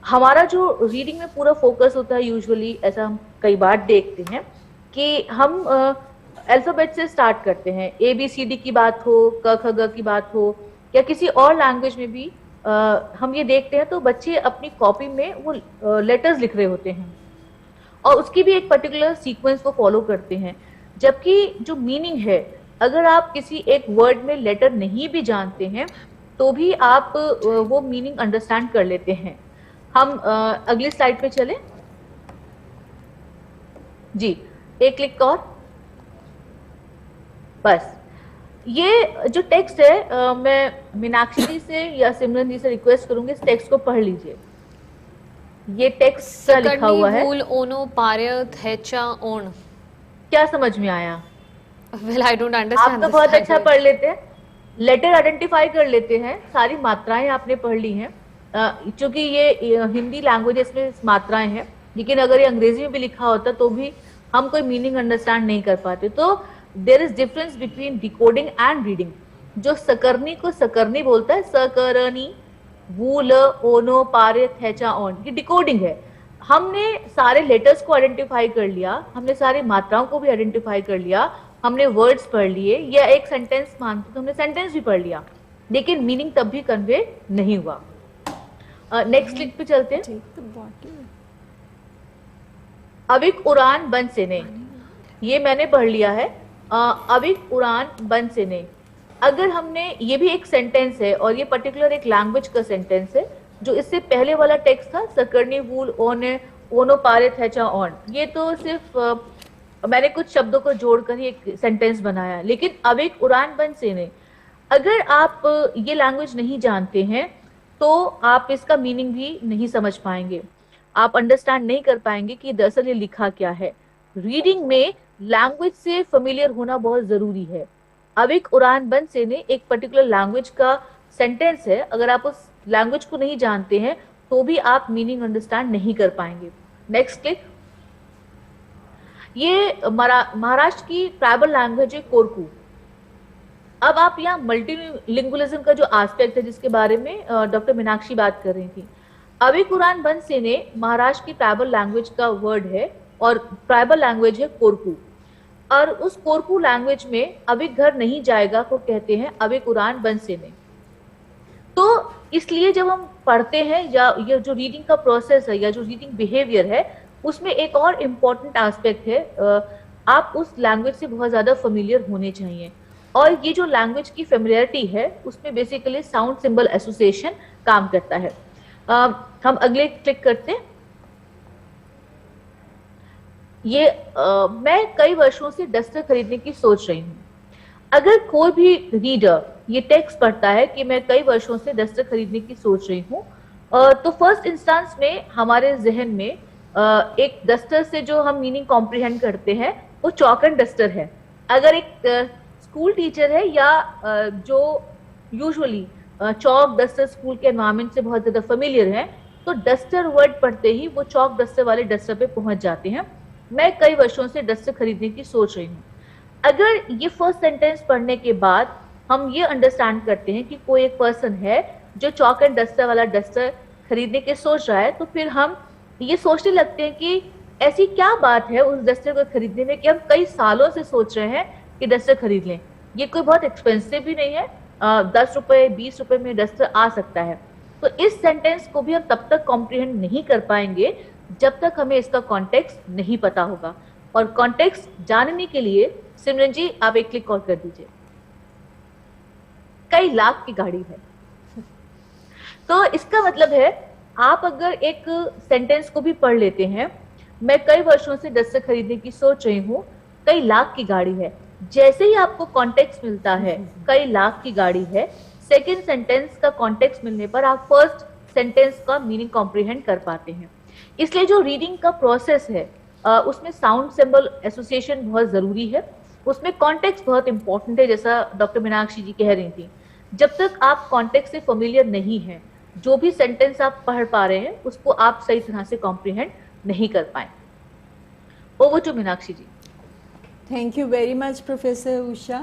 हमारा जो रीडिंग में पूरा फोकस होता है यूजुअली, ऐसा हम कई बार देखते हैं कि हम अल्फाबेट से स्टार्ट करते हैं. ABCD की बात हो, क ख ग की बात हो, या किसी और लैंग्वेज में भी हम ये देखते हैं तो बच्चे अपनी कॉपी में वो लेटर्स लिख रहे होते हैं और उसकी भी एक पर्टिकुलर सीक्वेंस को फॉलो करते हैं. जबकि जो मीनिंग है, अगर आप किसी एक वर्ड में लेटर नहीं भी जानते हैं तो भी आप वो मीनिंग अंडरस्टैंड कर लेते हैं. हम अगली स्लाइड पे चले जी, एक क्लिक और. बस ये जो टेक्स्ट है मैं मीनाक्षी जी से या सिमरन जी से रिक्वेस्ट करूंगी इस टेक्स्ट को पढ़ लीजिए. ये टेक्स्ट क्या लिखा हुआ है? ओनो पार्य थेचा ओन. क्या समझ में आया? Well, I don't understand. आप तो बहुत अच्छा पढ़ लेते हैं, लेटर आइडेंटिफाई कर लेते हैं, सारी मात्राएं आपने पढ़ ली हैं. क्योंकि ये हिंदी लैंग्वेजेस में मात्राएं हैं, लेकिन अगर ये अंग्रेजी में भी लिखा होता तो भी हम कोई मीनिंग अंडरस्टैंड नहीं कर पाते. तो there is difference between decoding and reading. जो सकरनी को सकरनी बोलता है, सकरनी, वू ल ओनो पारे थेचा ऑन, ये डिकोडिंग है. हमने सारे लेटर्स को आइडेंटिफाई कर लिया, हमने सारी मात्राओं को भी आइडेंटिफाई कर लिया, हमने वर्ड्स पढ़ लिए, या एक सेंटेंस मानते तो हमने सेंटेंस भी पढ़ लिया, लेकिन मीनिंग तब भी कन्वे नहीं हुआ. नेक्स्ट क्लिक पे चलते हैं. अविक उड़ान बन से ने, ये मैंने पढ़ लिया है. अविक उड़ान बन से ने, अगर हमने, ये भी एक सेंटेंस है और ये पर्टिकुलर एक लैंग्वेज का सेंटेंस है. जो इससे पहले वाला टेक्स्ट था सकरनी वूल ओने ओनो पारे थेचा ऑन, ये तो सिर्फ मैंने कुछ शब्दों को जोड़कर ही एक सेंटेंस बनाया. लेकिन अविक उड़ान बन से ने, अगर आप ये लैंग्वेज नहीं जानते हैं तो आप इसका मीनिंग भी नहीं समझ पाएंगे, आप अंडरस्टैंड नहीं कर पाएंगे कि दरअसल ये लिखा क्या है. रीडिंग में लैंग्वेज से फेमिलियर होना बहुत जरूरी है। अविक उड़ान बन से ने एक पर्टिकुलर लैंग्वेज का सेंटेंस है, अगर आप उस लैंग्वेज को नहीं जानते हैं तो भी आप मीनिंग अंडरस्टैंड नहीं कर पाएंगे। Next click. ये महाराष्ट्र की ट्राइबल लैंग्वेज है कोरकू। अब आप यहाँ मल्टीलिंगुअलिज्म का जो एस्पेक्ट है जिसके बारे में डॉक्टर मीनाक्षी बात कर रही थी, अविक उड़ान बन से ने महाराष्ट्र की ट्राइबल लैंग्वेज का वर्ड है और ट्राइबल लैंग्वेज है कोरकू, और उस कोरकू लैंग्वेज में अविक घर नहीं जाएगा को कहते हैं अविक उड़ान बन से ने। तो इसलिए जब हम पढ़ते हैं या ये जो रीडिंग का प्रोसेस है या जो रीडिंग बिहेवियर है उसमें एक और इम्पॉर्टेंट एस्पेक्ट है, आप उस लैंग्वेज से बहुत ज़्यादा फेमिलियर होने चाहिए। और ये जो लैंग्वेज की फेमिलियरिटी है उसमें बेसिकली साउंड सिंबल एसोसिएशन काम करता है। हम अगले क्लिक करते हैं। ये मैं कई वर्षों से डस्टर खरीदने की सोच रही हूँ। अगर कोई भी रीडर ये टेक्स्ट पढ़ता है कि मैं कई वर्षों से डस्टर खरीदने की सोच रही हूँ, तो फर्स्ट इंस्टेंस में हमारे जहन में एक डस्टर से जो हम मीनिंग कॉम्प्रिहेंड करते हैं वो चॉक एंड डस्टर है। अगर एक स्कूल टीचर है या जो यूजुअली चॉक डस्टर स्कूल के एनवायरमेंट से बहुत ज्यादा फेमिलियर है तो डस्टर वर्ड पढ़ते ही वो चॉक डस्टर वाले डस्टर पे पहुंच जाते हैं। मैं कई वर्षों से डस्टर खरीदने की सोच रही हूँ। अगर ये फर्स्ट सेंटेंस पढ़ने के बाद हम ये अंडरस्टैंड करते हैं कि कोई एक पर्सन है जो चॉक एंड डस्टर वाला डस्टर खरीदने के सोच रहा है, तो फिर हम ये सोचने लगते हैं कि ऐसी क्या बात है उस डस्टर को खरीदने में कि हम कई सालों से सोच रहे हैं कि डस्टर खरीद लें। ये कोई बहुत एक्सपेंसिव भी नहीं है, 10 रुपए 20 रुपए में डस्टर आ सकता है। तो इस सेंटेंस को भी हम तब तक कॉम्प्रिहेंड नहीं कर पाएंगे जब तक हमें इसका कॉन्टेक्स्ट नहीं पता होगा। और कॉन्टेक्स्ट जानने के लिए सिमरन जी आप एक क्लिक और कर दीजिए। कई लाख की गाड़ी है, तो इसका मतलब है आप अगर एक सेंटेंस को भी पढ़ लेते हैं, मैं कई वर्षों से डस्टर खरीदने की सोच रही हूँ, कई लाख की गाड़ी है, जैसे ही आपको कॉन्टेक्स्ट मिलता है कई लाख की गाड़ी है, सेकेंड सेंटेंस का कॉन्टेक्स्ट मिलने पर आप फर्स्ट सेंटेंस का मीनिंग कॉम्प्रिहेंड कर पाते हैं। इसलिए जो रीडिंग का प्रोसेस है उसमें साउंड सिंबल एसोसिएशन बहुत जरूरी है, उसमें कॉन्टेक्स्ट बहुत इंपॉर्टेंट है। जैसा डॉक्टर मीनाक्षी जी कह रही थी, जब तक आप कॉन्टेक्स्ट से फेमिलियर नहीं है, जो भी सेंटेंस आप पढ़ पा रहे हैं उसको आप सही तरह से कॉम्प्रिहेंड नहीं कर पाए। Over to Meenakshi ji. Thank you very much, Professor Usha.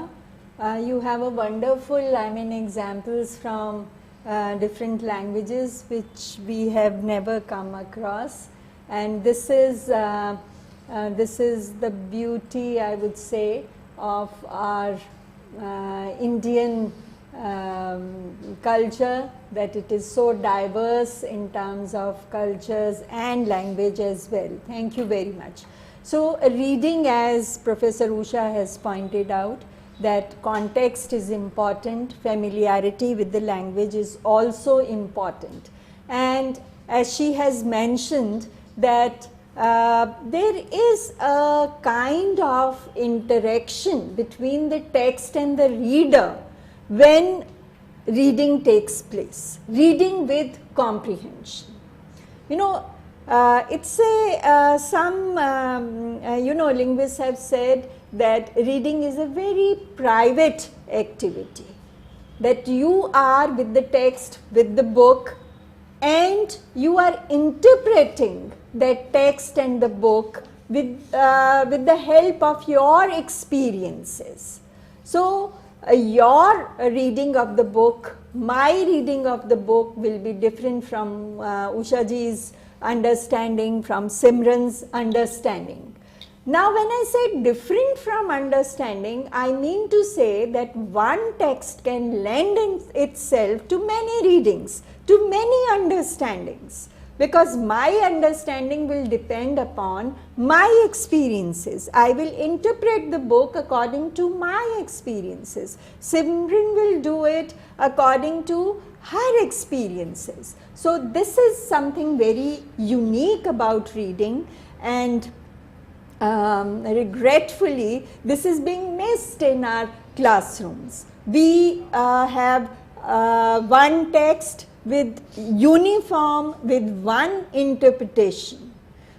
You have a wonderful, examples from different languages which we have never come across, and this is the beauty, I would say, of our Indian culture, that it is so diverse in terms of cultures and language as well. Thank you very much. So, reading, as Professor Usha has pointed out, that context is important, familiarity with the language is also important, and as she has mentioned that there is a kind of interaction between the text and the reader when reading takes place, reading with comprehension. You know, it's a linguists have said that reading is a very private activity, that you are with the text, with the book, and you are interpreting that text and the book with the help of your experiences. So, your reading of the book, my reading of the book will be different from Usha ji's understanding, from Simran's understanding. Now, when I say different from understanding, I mean to say that one text can lend itself to many readings, to many understandings, because my understanding will depend upon my experiences. I will interpret the book according to my experiences. Simran will do it according to her experiences. So, this is something very unique about reading, and regretfully this is being missed in our classrooms. We have one text with uniform, with one interpretation.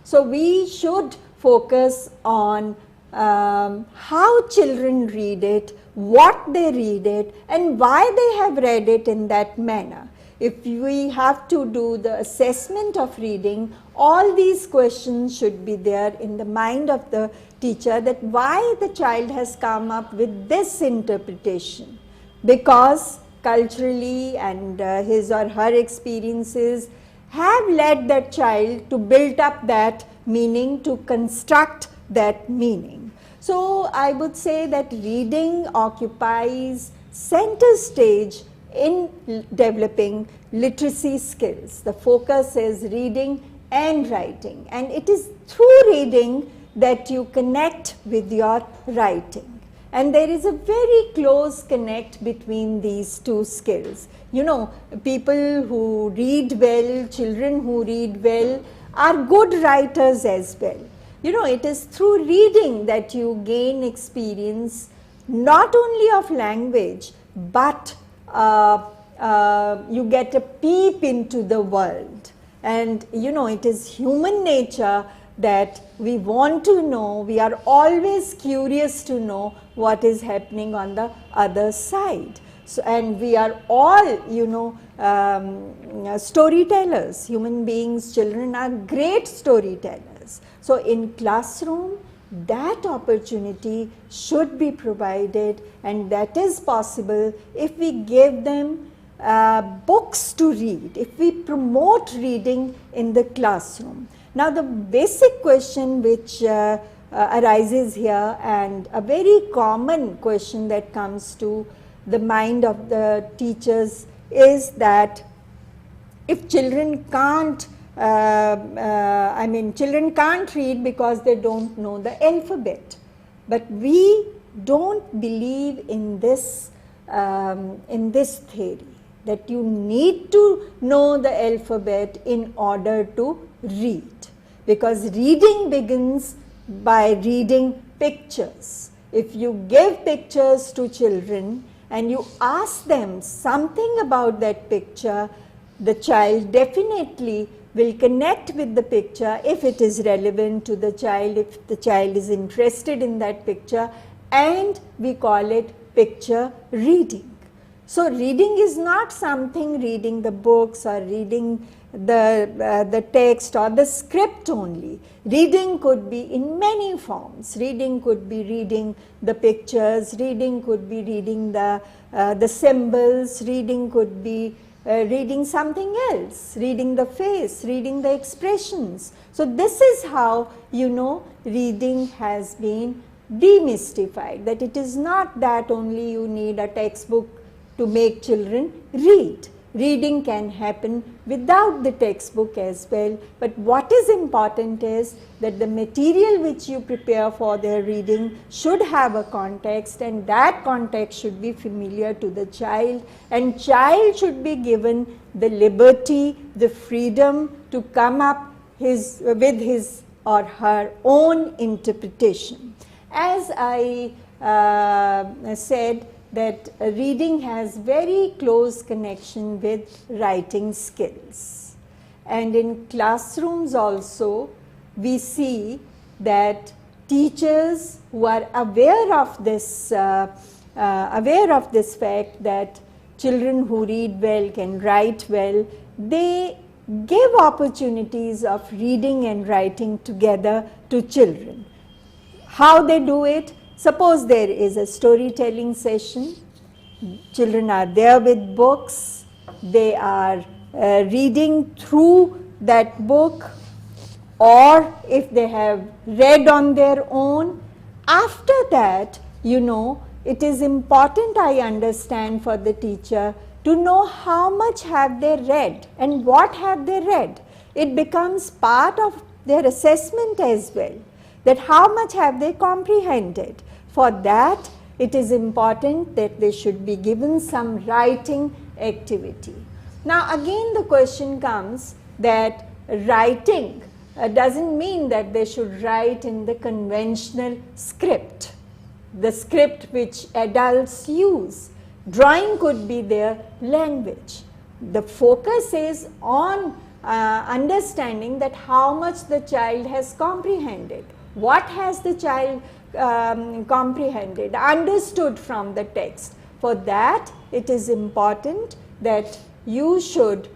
So, we should focus on how children read it, what they read it, and why they have read it in that manner. If we have to do the assessment of reading, all these questions should be there in the mind of the teacher, that why the child has come up with this interpretation, because culturally and his or her experiences have led that child to build up that meaning, to construct that meaning. So I would say that reading occupies center stage in developing literacy skills. The focus is reading and writing, and it is through reading that you connect with your writing. And there is a very close connect between these two skills. You know, people who read well, children who read well, are good writers as well. You know, it is through reading that you gain experience not only of language, but you get a peep into the world. And you know, it is human nature that we want to know, we are always curious to know what is happening on the other side. So, and we are all, you know, storytellers. Human beings, children are great storytellers. So in classroom, that opportunity should be provided, and that is possible if we give them books to read, if we promote reading in the classroom. Now the basic question which arises here, and a very common question that comes to the mind of the teachers, is that if children can't, children can't read because they don't know the alphabet. But we don't believe in this theory, that you need to know the alphabet in order to read, because reading begins by reading pictures. If you give pictures to children and you ask them something about that picture, the child definitely will connect with the picture if it is relevant to the child, if the child is interested in that picture, and we call it picture reading. So reading is not something reading the books or reading the text or the script only. Reading could be in many forms. Reading could be reading the pictures, reading could be reading the symbols, reading could be reading something else, reading the face, reading the expressions. So this is how, you know, reading has been demystified, that it is not that only you need a textbook to make children read. Reading can happen without the textbook as well, but what is important is that the material which you prepare for their reading should have a context, and that context should be familiar to the child, and child should be given the liberty, the freedom to come up with his or her own interpretation. As I said, that reading has very close connection with writing skills. And in classrooms also, we see that teachers who are aware of this fact that children who read well can write well, they give opportunities of reading and writing together to children. How they do it? Suppose there is a storytelling session, children are there with books, they are reading through that book, or if they have read on their own. After that, you know, it is important, I understand, for the teacher to know how much have they read and what have they read. It becomes part of their assessment as well, that how much have they comprehended. For that, it is important that they should be given some writing activity. Now again the question comes that writing doesn't mean that they should write in the conventional script, the script which adults use. Drawing could be their language. The focus is on understanding that how much the child has comprehended. What has the child comprehended, understood from the text. For that, it is important that you should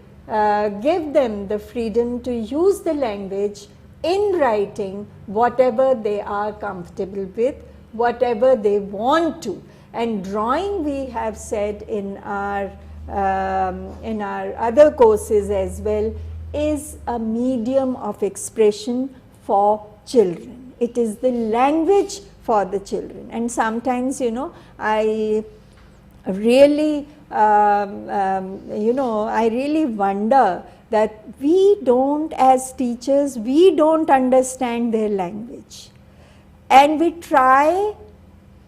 give them the freedom to use the language in writing whatever they are comfortable with, whatever they want to. And drawing, we have said in our other courses as well, is a medium of expression for children. It is the language for the children. And sometimes, you know, I really I really wonder that we don't, as teachers, we don't understand their language, and we try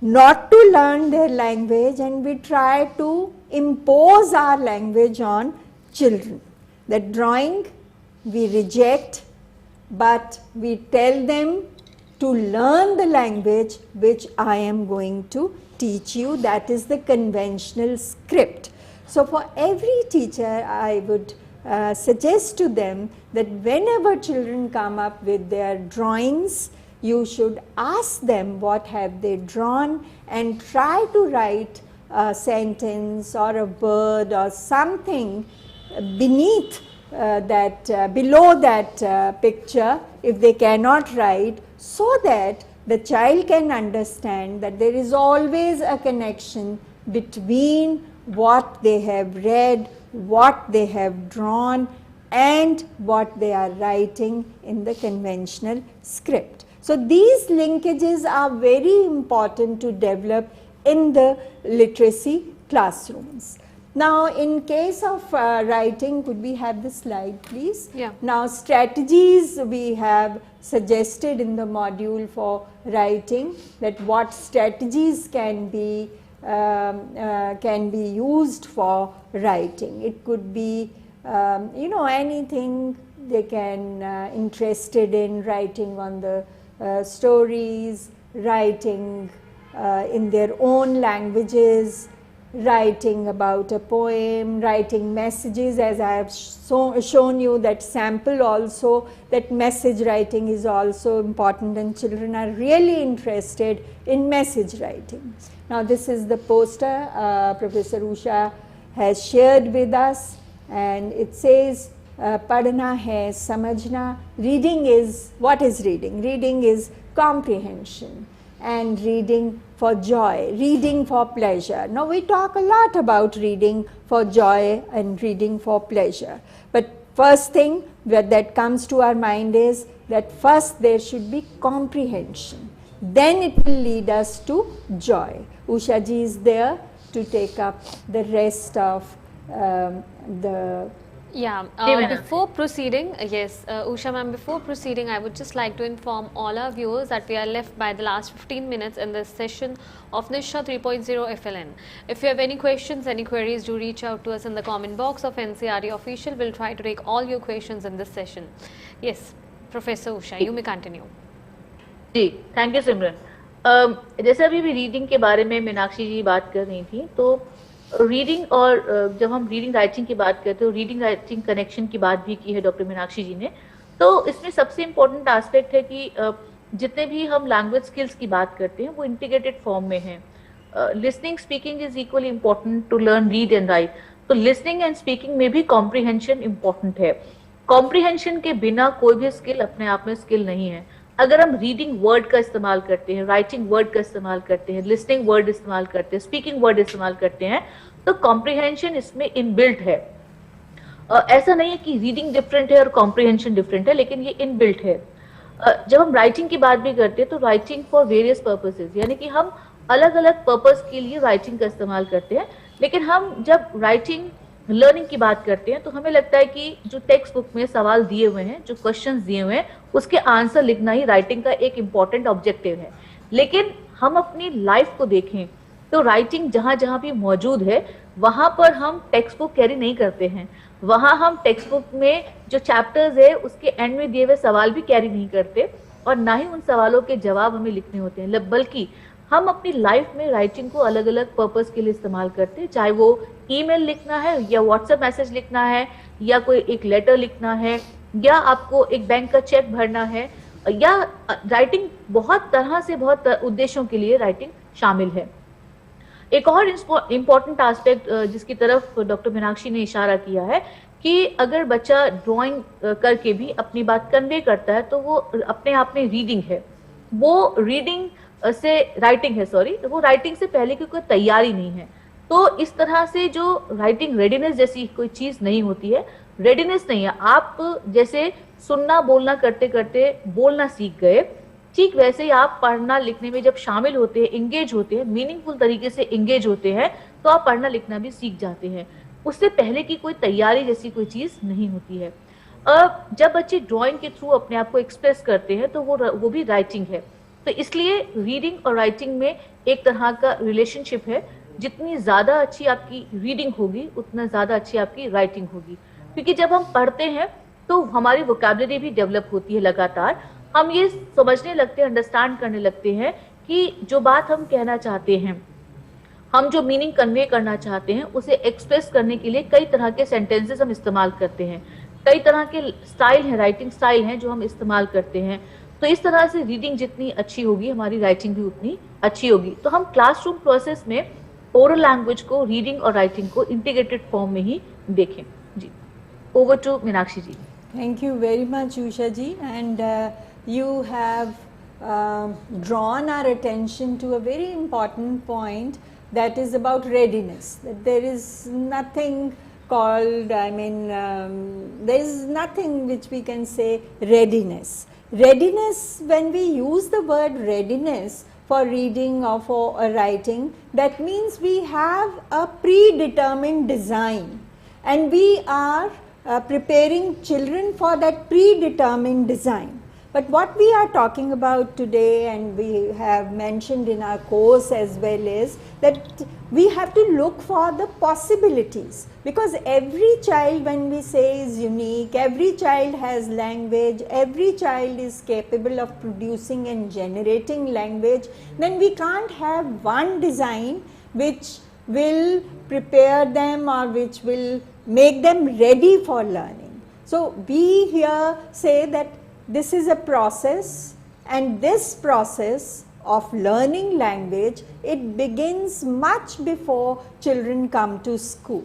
not to learn their language, and we try to impose our language on children. That drawing we reject, but we tell them to learn the language which I am going to teach you. That is the conventional script. So for every teacher, I would suggest to them that whenever children come up with their drawings, you should ask them what have they drawn and try to write a sentence or a word or something beneath below that picture if they cannot write, so that the child can understand that there is always a connection between what they have read, what they have drawn, and what they are writing in the conventional script. So these linkages are very important to develop in the literacy classrooms. Now, in case of writing, could we have the slide, please? Yeah. Now, strategies we have suggested in the module for writing, that what strategies can be used for writing. It could be anything they can interested in writing on the stories, writing in their own languages, writing about a poem, writing messages, as I have shown you that sample also, that message writing is also important, and children are really interested in message writing. Now this is the poster Professor Usha has shared with us, and it says padhna hai samajhna. Reading is, what is reading? Reading is comprehension, and reading for joy, reading for pleasure. Now we talk a lot about reading for joy and reading for pleasure, but first thing that comes to our mind is that first there should be comprehension, then it will lead us to joy. Usha ji is there to take up the rest of the before proceeding, Usha ma'am, before proceeding, I would just like to inform all our viewers that we are left by the last 15 minutes in this session of NISHTHA 3.0 FLN. If you have any questions, any queries, do reach out to us in the comment box of NCRT Official. We'll try to take all your questions in this session. Yes, Professor Usha, you may continue. जी, thank you Simran. जैसे अभी भी reading के बारे में मीनाक्षी जी बात कर रही थी, तो रीडिंग और जब हम रीडिंग राइटिंग की बात करते हैं, रीडिंग राइटिंग कनेक्शन की बात भी की है डॉक्टर मीनाक्षी जी ने, तो इसमें सबसे इम्पोर्टेंट एस्पेक्ट है कि जितने भी हम लैंग्वेज स्किल्स की बात करते हैं वो इंटीग्रेटेड फॉर्म में हैं। Listening speaking is equally important to learn read and write, तो लिसनिंग एंड स्पीकिंग में भी कॉम्प्रिहेंशन इम्पोर्टेंट है। कॉम्प्रिहेंशन के बिना कोई भी स्किल अपने आप में स्किल नहीं है। अगर हम रीडिंग वर्ड का इस्तेमाल करते हैं, राइटिंग वर्ड का इस्तेमाल करते हैं, लिसनिंग वर्ड इस्तेमाल करते हैं, स्पीकिंग वर्ड इस्तेमाल करते हैं, तो कॉम्प्रिहेंशन इसमें इनबिल्ट है। ऐसा नहीं है कि रीडिंग डिफरेंट है और कॉम्प्रिहेंशन डिफरेंट है, लेकिन ये इनबिल्ट है। जब हम राइटिंग की बात भी करते हैं तो राइटिंग फॉर वेरियस पर्पसेस, यानी कि हम अलग अलग पर्पस के लिए राइटिंग का इस्तेमाल करते हैं। लेकिन हम जब राइटिंग लर्निंग की बात करते हैं तो हमें लगता है कि जो टेक्स्ट बुक में सवाल दिए हुए हैं, जो क्वेश्चंस दिए हुए हैं, उसके आंसर लिखना ही राइटिंग का एक इम्पॉर्टेंट ऑब्जेक्टिव है। लेकिन हम अपनी लाइफ को देखें तो राइटिंग जहाँ जहाँ भी मौजूद है वहाँ पर हम टेक्स्ट बुक कैरी नहीं करते हैं, वहाँ हम टेक्स्ट बुक में जो चैप्टर्स है उसके एंड में दिए हुए सवाल भी कैरी नहीं करते, और ना ही उन सवालों के जवाब हमें लिखने होते हैं, बल्कि हम अपनी लाइफ में राइटिंग को अलग अलग पर्पस के लिए इस्तेमाल करते हैं। चाहे वो ईमेल लिखना है या व्हाट्सएप मैसेज लिखना है या कोई एक लेटर लिखना है या आपको एक बैंक का चेक भरना है, या राइटिंग बहुत तरह से बहुत उद्देश्यों के लिए राइटिंग शामिल है। एक और इम्पॉर्टेंट एस्पेक्ट जिसकी तरफ डॉक्टर मीनाक्षी ने इशारा किया है कि अगर बच्चा ड्राइंग करके भी अपनी बात कन्वे करता है तो वो अपने आप में रीडिंग है, वो रीडिंग से राइटिंग है, सॉरी, वो राइटिंग से पहले की कोई तैयारी नहीं है। तो इस तरह से जो राइटिंग रेडीनेस जैसी कोई चीज नहीं होती है, रेडीनेस नहीं है। आप जैसे सुनना बोलना करते करते बोलना सीख गए, ठीक वैसे ही आप पढ़ना लिखने में जब शामिल होते हैं, इंगेज होते हैं, मीनिंगफुल तरीके से इंगेज होते हैं, तो आप पढ़ना लिखना भी सीख जाते हैं। उससे पहले की कोई तैयारी जैसी कोई चीज नहीं होती है। जब बच्चे ड्राइंग के थ्रू अपने आप को एक्सप्रेस करते हैं तो वो भी राइटिंग है। तो इसलिए रीडिंग और राइटिंग में एक तरह का रिलेशनशिप है। जितनी ज्यादा अच्छी आपकी रीडिंग होगी उतना ज्यादा अच्छी आपकी राइटिंग होगी, क्योंकि जब हम पढ़ते हैं तो हमारी वोकैबुलरी भी डेवलप होती है लगातार। हम ये समझने लगते हैं, अंडरस्टैंड करने लगते हैं कि जो बात हम कहना चाहते हैं, हम जो मीनिंग कन्वे करना चाहते हैं, उसे एक्सप्रेस करने के लिए कई तरह के सेंटेंसेस हम इस्तेमाल करते हैं, कई तरह के स्टाइल हैं, राइटिंग स्टाइल हैं जो हम इस्तेमाल करते हैं। तो इस तरह से रीडिंग जितनी अच्छी होगी हमारी राइटिंग भी उतनी अच्छी होगी। तो हम क्लासरूम प्रोसेस में ओरल लैंग्वेज को, रीडिंग और राइटिंग को इंटीग्रेटेड फॉर्म में ही देखें। जी, over to Meenakshi ji. Thank you very much, Usha ji, and you have drawn our attention to a very important point, that is about readiness. That there is nothing called, there is nothing which we can say readiness. Readiness, when we use the word readiness for reading or for writing, that means we have a predetermined design and we are preparing children for that predetermined design. But what we are talking about today, and we have mentioned in our course as well, is that we have to look for the possibilities, because every child, when we say, is unique, every child has language, every child is capable of producing and generating language. Then we can't have one design which will prepare them or which will make them ready for learning. So we here say that this is a process, and this process of learning language, it begins much before children come to school.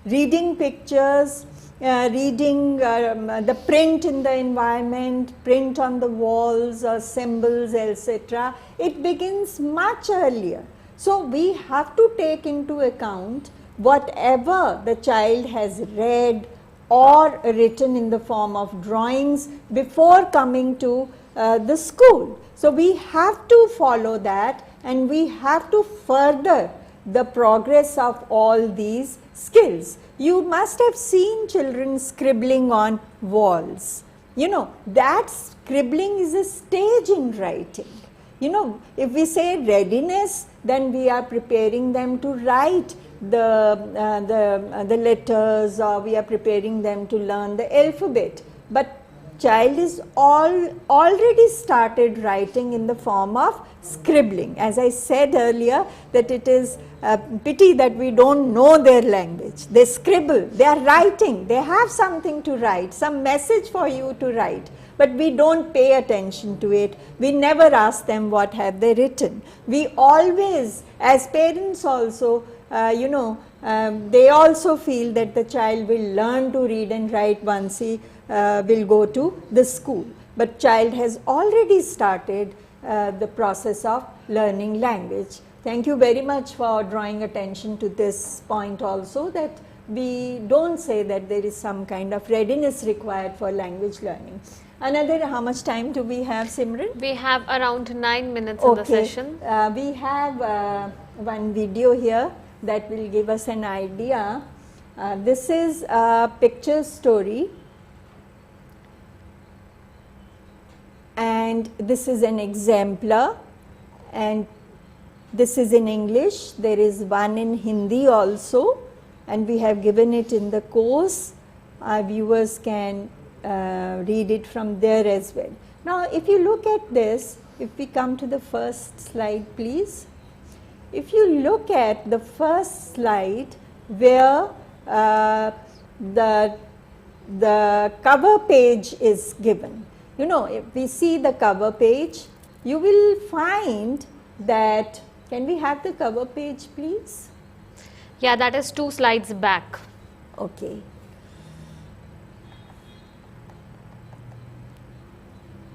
Reading pictures, reading the print in the environment, print on the walls or symbols, etc., it begins much earlier. So we have to take into account whatever the child has read or written in the form of drawings before coming to the school. So we have to follow that, and we have to further the progress of all these skills. You must have seen children scribbling on walls. You know, that scribbling is a stage in writing. You know, if we say readiness, then we are preparing them to write the letters, or we are preparing them to learn the alphabet. But child is already started writing in the form of scribbling. As I said earlier, that it is a pity that we don't know their language. They scribble, they are writing, they have something to write, some message for you to write, but we don't pay attention to it. We never ask them what have they written. We always, as parents also, they also feel that the child will learn to read and write once he will go to the school. But child has already started the process of learning language. Thank you very much for drawing attention to this point also, that we don't say that there is some kind of readiness required for language learning. Another, how much time do we have, Simran? We have around 9 minutes in the session. We have one video here that will give us an idea. This is a picture story, and this is an exemplar, and this is in English. There is one in Hindi also, and we have given it in the course. Our viewers can read it from there as well. Now, if you look at this, if we come to the first slide, please. If you look at the first slide, where the cover page is given, you know, if we see the cover page, you will find that, can we have the cover page please? Yeah, that is 2 slides back. Okay.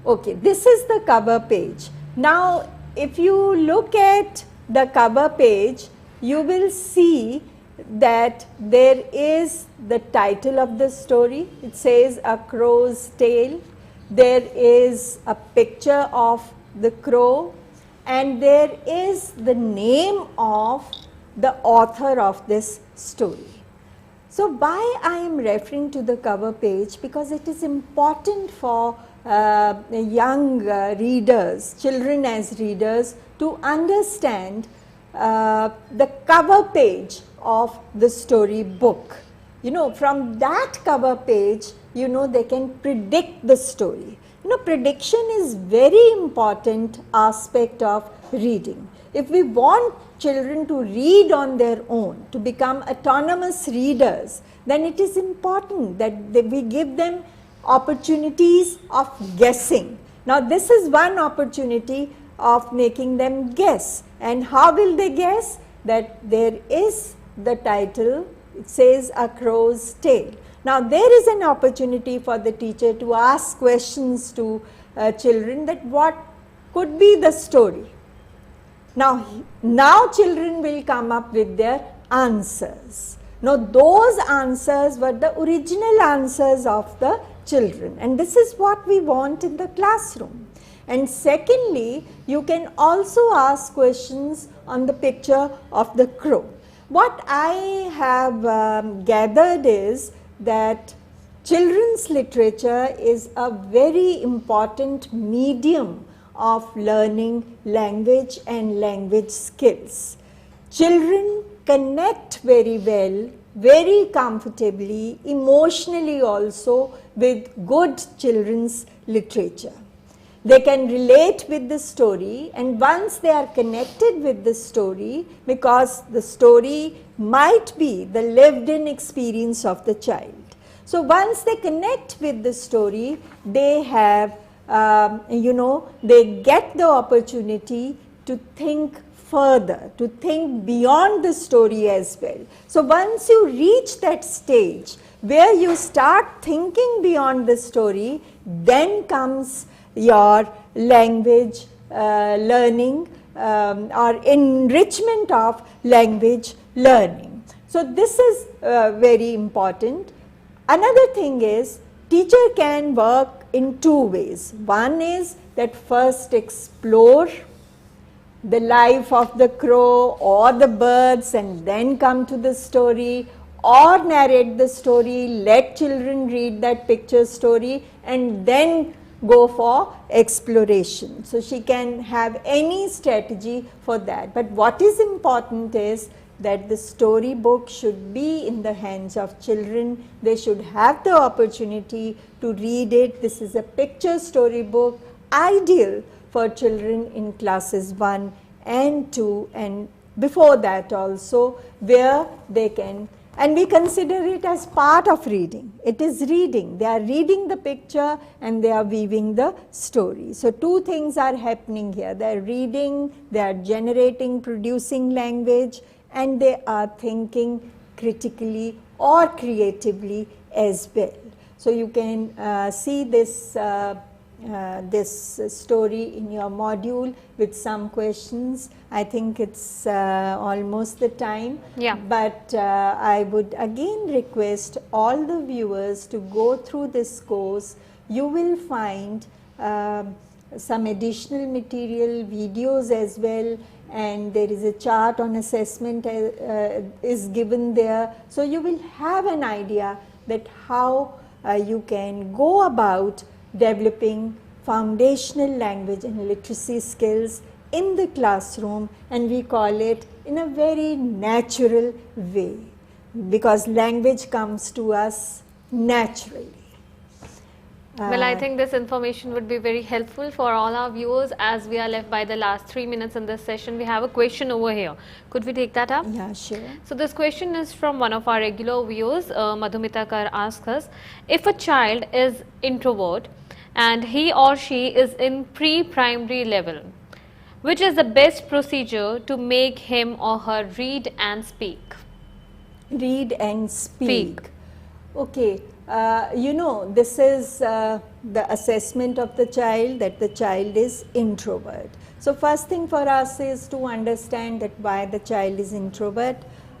Okay, this is the cover page. Now, if you look at the cover page, you will see that there is the title of the story. It says A Crow's Tale. There is a picture of the crow, and there is the name of the author of this story. So, why I am referring to the cover page? Because it is important for young readers, children as readers, to understand the cover page of the story book. You know, from that cover page, you know, they can predict the story. You know, prediction is very important aspect of reading. If we want children to read on their own, to become autonomous readers, then it is important that we give them opportunities of guessing. Now, this is one opportunity of making them guess. And how will they guess? That there is the title, it says A Crow's Tale. Now, there is an opportunity for the teacher to ask questions to children that what could be the story. Now children will come up with their answers. Now, those answers were the original answers of the children, and this is what we want in the classroom. And secondly, you can also ask questions on the picture of the crow. What I have gathered is that children's literature is a very important medium of learning language and language skills. Children connect very well, very comfortably, emotionally also with good children's literature. They can relate with the story, and once they are connected with the story, because the story might be the lived in experience of the child. So, once they connect with the story, they have they get the opportunity to think further, to think beyond the story as well. So, once you reach that stage where you start thinking beyond the story, then comes your language learning or enrichment of language learning. So, this is very important. Another thing is, teacher can work in 2 ways. One is that first explore the life of the crow or the birds and then come to the story, or narrate the story, let children read that picture story and then go for exploration. So, she can have any strategy for that. But what is important is that the story book should be in the hands of children. They should have the opportunity to read it. This is a picture story book, ideal for children in classes 1 and 2 and before that also, where they can, and we consider it as part of reading. It is reading. They are reading the picture and they are weaving the story. So, 2 things are happening here. They are reading, they are generating, producing language, and they are thinking critically or creatively as well. So, you can see this this story in your module with some questions. I think it's almost the time, but I would again request all the viewers to go through this course. You will find some additional material, videos as well, and there is a chart on assessment is given there. So, you will have an idea that how you can go about developing foundational language and literacy skills in the classroom, and we call it in a very natural way, because language comes to us naturally. Well, I think this information would be very helpful for all our viewers. As we are left by the last 3 minutes in this session, we have a question over here. Could we take that up? Yeah, sure. So, this question is from one of our regular viewers. Madhumita Kar asks us, if a child is introvert and he or she is in pre-primary level. Which is the best procedure to make him or her read and speak? Read and speak. Okay, you know, this is the assessment of the child, that the child is introvert. So first thing for us is to understand that why the child is introvert,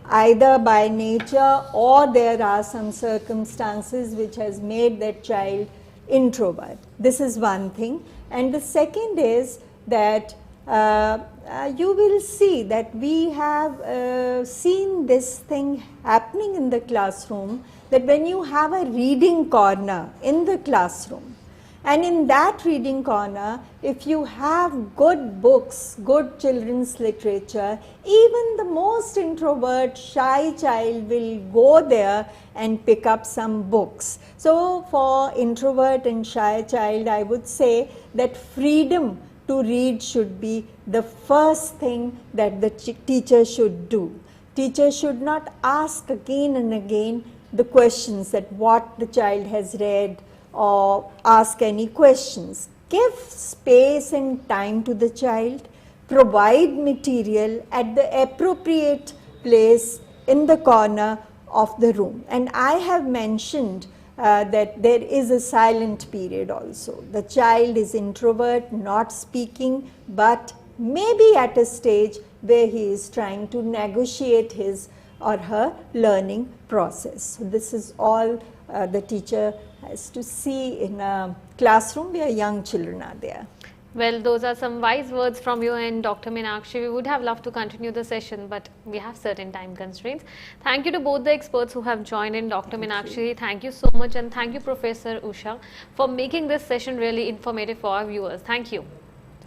either by nature or there are some circumstances which has made that child introvert. This is one thing. And the second is that you will see that we have seen this thing happening in the classroom, that when you have a reading corner in the classroom, and in that reading corner, if you have good books, good children's literature, even the most introvert, shy child will go there and pick up some books. So for introvert and shy child, I would say that freedom to read should be the first thing that the teacher should do. Teacher should not ask again and again the questions that what the child has read, or ask any questions. Give space and time to the child, provide material at the appropriate place in the corner of the room. And I have mentioned that there is a silent period also. The child is introvert, not speaking, but maybe at a stage where he is trying to negotiate his or her learning process. So this is all the teacher has to see in a classroom where young children are there. Well, those are some wise words from you and Dr. Meenakshi. We would have loved to continue the session, but we have certain time constraints. Thank you to both the experts who have joined in. Dr. Meenakshi, thank you so much, and thank you, Professor Usha, for making this session really informative for our viewers. Thank you.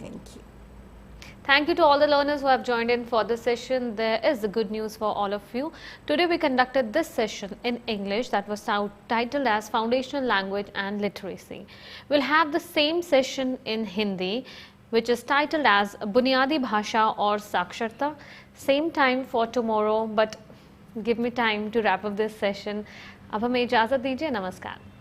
Thank you. Thank you to all the learners who have joined in for this session. There is the good news for all of you. Today we conducted this session in English that was titled as Foundational Language and Literacy. We'll have the same session in Hindi, which is titled as Bunyadi Bhasha or Saksharta. Same time for tomorrow, but give me time to wrap up this session. अब हमें इजाज़त दीजिए. नमस्कार.